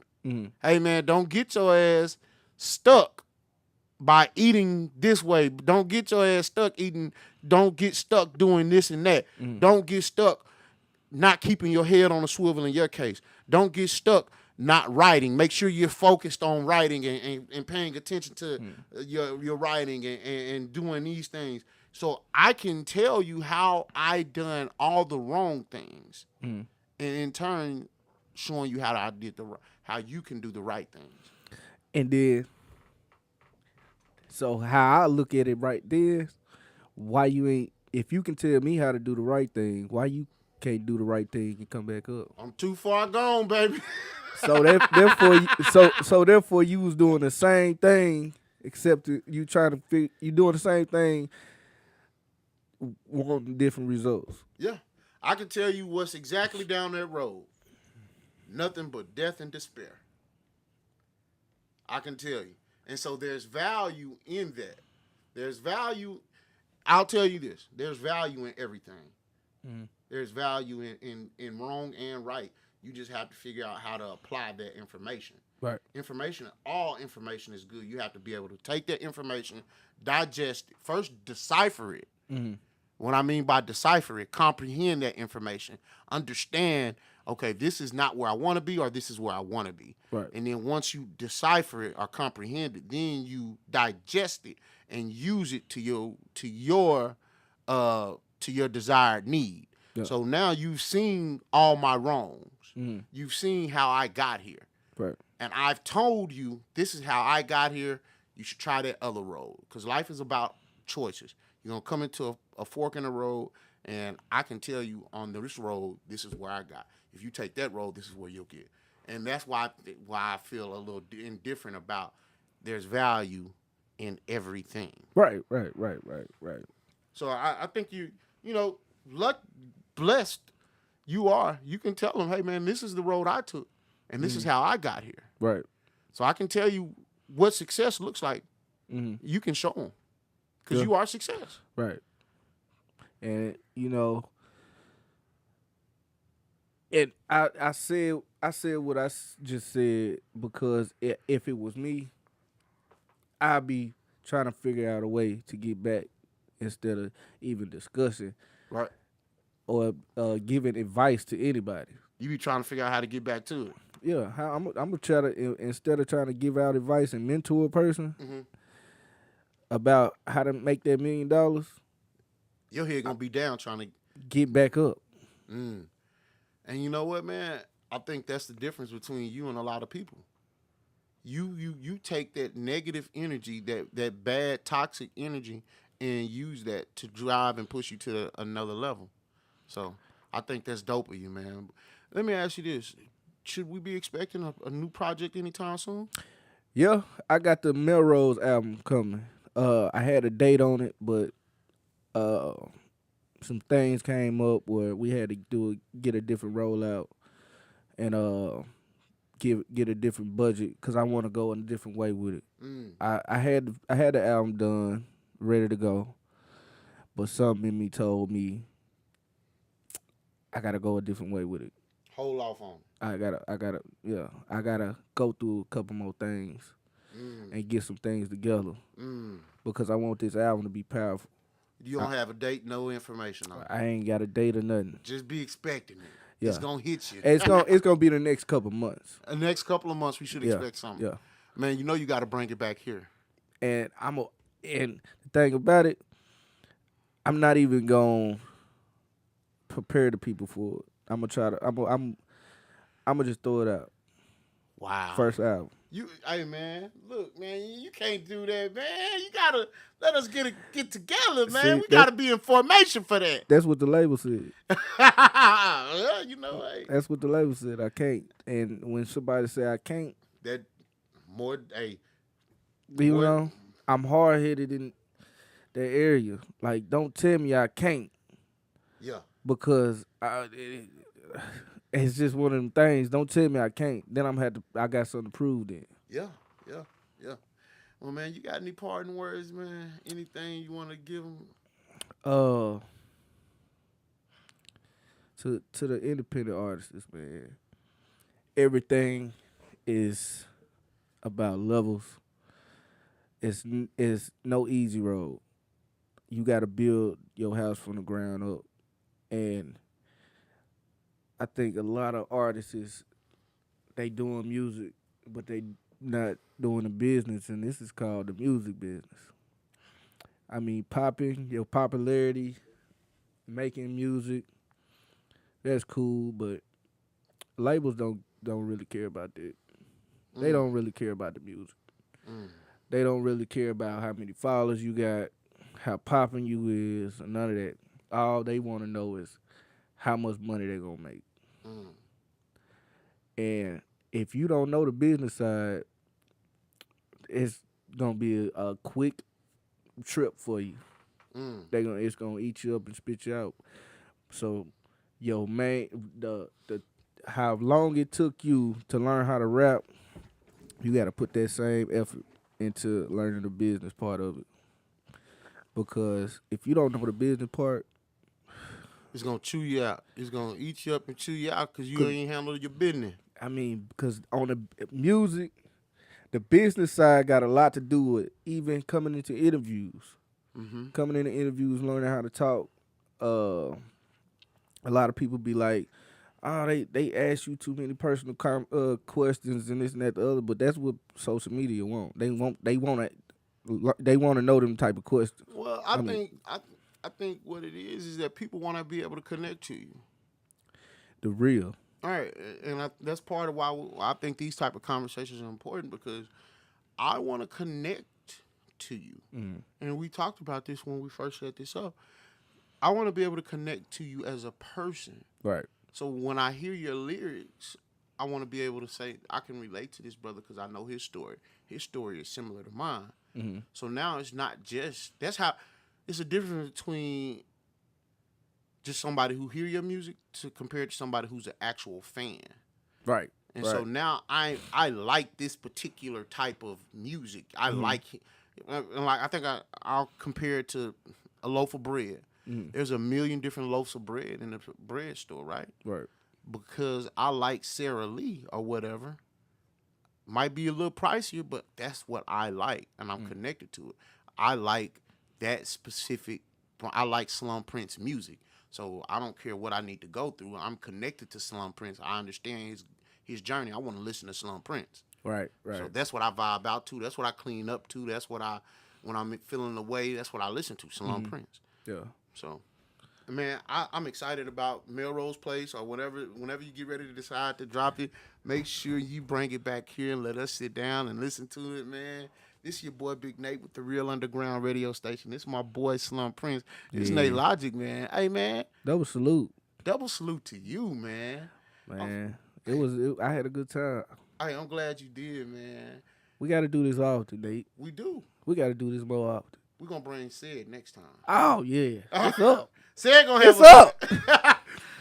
[SPEAKER 1] Hey man, don't get your ass stuck by eating this way. Don't get your ass stuck eating. Don't get stuck doing this and that. Don't get stuck not keeping your head on a swivel in your case. Don't get stuck not writing. Make sure you're focused on writing and paying attention to your writing and doing these things. So I can tell you how I done all the wrong things, and in turn, showing you how you can do the right things.
[SPEAKER 2] And then, so how I look at it right there, why you ain't? If you can tell me how to do the right thing, why you can't do the right thing and come back up?
[SPEAKER 1] I'm too far gone, baby.
[SPEAKER 2] So therefore, you was doing the same thing, except you trying to you doing the same thing, wanting different results.
[SPEAKER 1] Yeah, I can tell you what's exactly down that road. Nothing but death and despair. I can tell you. And so there's value in that. There's value. I'll tell you this. There's value in everything. There's value in wrong and right. You just have to figure out how to apply that information.
[SPEAKER 2] Right.
[SPEAKER 1] All information is good. You have to be able to take that information, digest it, first decipher it. What I mean by decipher it, comprehend that information, understand, okay, this is not where I want to be or this is where I want to be.
[SPEAKER 2] Right.
[SPEAKER 1] And then once you decipher it or comprehend it, then you digest it and use it to your desired need. Yeah. So now you've seen all my wrongs. You've seen how I got here.
[SPEAKER 2] Right.
[SPEAKER 1] And I've told you this is how I got here. You should try that other road because life is about choices. You're going to come into a fork in the road, and I can tell you on this road, this is where I got. If you take that road, this is where you'll get. And that's why I feel a little indifferent about there's value in everything.
[SPEAKER 2] Right.
[SPEAKER 1] So I think blessed you are. You can tell them, hey, man, this is the road I took, and this is how I got here.
[SPEAKER 2] Right.
[SPEAKER 1] So I can tell you what success looks like. You can show them because you are success.
[SPEAKER 2] Right. And, and I said what I just said because if it was me, I'd be trying to figure out a way to get back instead of even discussing.
[SPEAKER 1] Right.
[SPEAKER 2] Or giving advice to anybody.
[SPEAKER 1] You be trying to figure out how to get back to it.
[SPEAKER 2] Yeah, I'm gonna try to, instead of trying to give out advice and mentor a person about how to make that $1 million,
[SPEAKER 1] your head gonna be down trying to
[SPEAKER 2] get back up.
[SPEAKER 1] And you know what, man? I think that's the difference between you and a lot of people. you take that negative energy, that bad toxic energy, and use that to drive and push you to another level. So I think that's dope of you, man. Let me ask you this: should we be expecting a new project anytime soon?
[SPEAKER 2] Yeah, I got the Melrose album coming. I had a date on it, but uh, some things came up where we had to get a different rollout and get a different budget because I want to go in a different way with it.
[SPEAKER 1] Mm.
[SPEAKER 2] I had the album done, ready to go, but something in me told me I gotta go a different way with it.
[SPEAKER 1] Hold off on.
[SPEAKER 2] I gotta go through a couple more things
[SPEAKER 1] Mm.
[SPEAKER 2] and get some things together
[SPEAKER 1] Mm.
[SPEAKER 2] because I want this album to be powerful.
[SPEAKER 1] You
[SPEAKER 2] I,
[SPEAKER 1] don't have a date, no information on it.
[SPEAKER 2] I ain't got a date or nothing.
[SPEAKER 1] Just be expecting it. It's
[SPEAKER 2] Yeah,
[SPEAKER 1] gonna hit you.
[SPEAKER 2] and it's gonna be the next couple months.
[SPEAKER 1] The next couple of months, we should
[SPEAKER 2] Yeah,
[SPEAKER 1] expect something.
[SPEAKER 2] yeah.
[SPEAKER 1] Man, you know you got to bring it back here.
[SPEAKER 2] And and the thing about it, I'm not even gonna prepare the people for it. I'm gonna try to. I'm gonna just throw it out.
[SPEAKER 1] Wow.
[SPEAKER 2] First album.
[SPEAKER 1] Hey man, look, man, you can't do that, man. You gotta let us get together, man.
[SPEAKER 2] See,
[SPEAKER 1] We gotta be in formation for that.
[SPEAKER 2] That's what the label said.
[SPEAKER 1] Well, you know, hey,
[SPEAKER 2] That's what the label said. I can't. And when somebody say I can't,
[SPEAKER 1] that more, hey,
[SPEAKER 2] you
[SPEAKER 1] more,
[SPEAKER 2] know, I'm hard headed in that area. Like, don't tell me I can't
[SPEAKER 1] yeah,
[SPEAKER 2] because it's just one of them things. Don't tell me I can't. Then I got something to prove then.
[SPEAKER 1] yeah, yeah, yeah. Well, man, you got any parting words, man? Anything you want to give them?
[SPEAKER 2] Uh, to the independent artists, man, everything is about levels. It's no easy road. You got to build your house from the ground up, and I think a lot of artists they doing music, but they not doing the business, and this is called the music business. I mean, popping your popularity, making music, that's cool, but labels don't really care about that. They
[SPEAKER 1] Mm,
[SPEAKER 2] don't really care about the music.
[SPEAKER 1] mm,
[SPEAKER 2] They don't really care about how many followers you got, how popping you is, or none of that. All they want to know is how much money they're gonna make.
[SPEAKER 1] mm,
[SPEAKER 2] And if you don't know the business side, it's gonna be a quick trip for you.
[SPEAKER 1] mm.
[SPEAKER 2] It's gonna eat you up and spit you out. So, yo, man, the how long it took you to learn how to rap, you got to put that same effort into learning the business part of it. Because if you don't know the business part,
[SPEAKER 1] It's gonna chew you out. It's gonna eat you up and chew you out because you
[SPEAKER 2] 'cause,
[SPEAKER 1] ain't handled your business.
[SPEAKER 2] I mean, because on the music, the business side got a lot to do with even coming into interviews.
[SPEAKER 1] Mm-hmm.
[SPEAKER 2] Coming into interviews, learning how to talk. A lot of people be like, "Oh, they ask you too many personal questions and this and that the other." But that's what social media want. They want to know them type of questions.
[SPEAKER 1] Well,
[SPEAKER 2] I mean,
[SPEAKER 1] I think what it is that people want to be able to connect to you.
[SPEAKER 2] the real.
[SPEAKER 1] All right, and that's part of why I think these type of conversations are important because I want to connect to you. And we talked about this when we first set this up. I want to be able to connect to you as a person.
[SPEAKER 2] Right.
[SPEAKER 1] So when I hear your lyrics, I want to be able to say I can relate to this brother because I know his story. His story is similar to mine. So now it's not just that's how it's a difference between just somebody who hear your music to compared to somebody who's an actual fan.
[SPEAKER 2] Right.
[SPEAKER 1] And
[SPEAKER 2] right.
[SPEAKER 1] so now I like this particular type of music. I like I think I'll compare it to a loaf of bread. There's a million different loaves of bread in the bread store, right?
[SPEAKER 2] Right.
[SPEAKER 1] Because I like Sara Lee or whatever. Might be a little pricier, but that's what I like, and I'm connected to it. I like that specific. I like Slumm Prince music, so I don't care what I need to go through. I'm connected to Slumm Prince. I understand his journey. I want to listen to Slumm Prince.
[SPEAKER 2] Right. Right.
[SPEAKER 1] So that's what I vibe out to. That's what I clean up to. That's what when I'm feeling the way. That's what I listen to. Slumm Prince.
[SPEAKER 2] Yeah.
[SPEAKER 1] So Man, I'm excited about Melrose Place or whenever you get ready to decide to drop it. Make sure you bring it back here and let us sit down and listen to it, man. This your boy Big Nate with the Real Underground Radio Station. This my boy Slum Prince. This Nate
[SPEAKER 2] Yeah,
[SPEAKER 1] Logic, man. Hey, man,
[SPEAKER 2] that was salute,
[SPEAKER 1] double salute to you, man. I'm,
[SPEAKER 2] man. It was. I had a good time.
[SPEAKER 1] I'm glad you did, man.
[SPEAKER 2] We got to do this often, Nate.
[SPEAKER 1] We do.
[SPEAKER 2] We got to do this more often.
[SPEAKER 1] We're gonna bring Sid next time.
[SPEAKER 2] Oh yeah, it's up.
[SPEAKER 1] Sid gonna have
[SPEAKER 2] It's
[SPEAKER 1] us
[SPEAKER 2] up.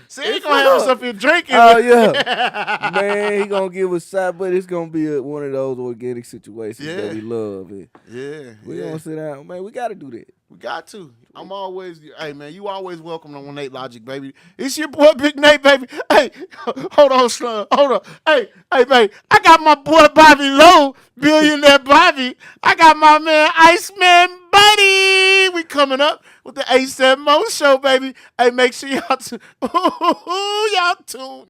[SPEAKER 1] Sid
[SPEAKER 2] It's
[SPEAKER 1] gonna have us
[SPEAKER 2] up.
[SPEAKER 1] up here drinking.
[SPEAKER 2] Oh yeah, man. He gonna give us shot, but it's gonna be one of those organic situations
[SPEAKER 1] Yeah.
[SPEAKER 2] that we love. And
[SPEAKER 1] Yeah,
[SPEAKER 2] we
[SPEAKER 1] yeah.
[SPEAKER 2] gonna sit down, man. We got to do that.
[SPEAKER 1] We got to. I'm always, hey man, you always welcome on Nate Logic, baby. It's your boy Big Nate, baby. Hey, hold on, Slum. Hold on. Hey, baby. I got my boy Bobby Lowe, billionaire Bobby. I got my man Iceman Buddy. We coming up with the A7 Mo show, baby. Hey, make sure y'all y'all tune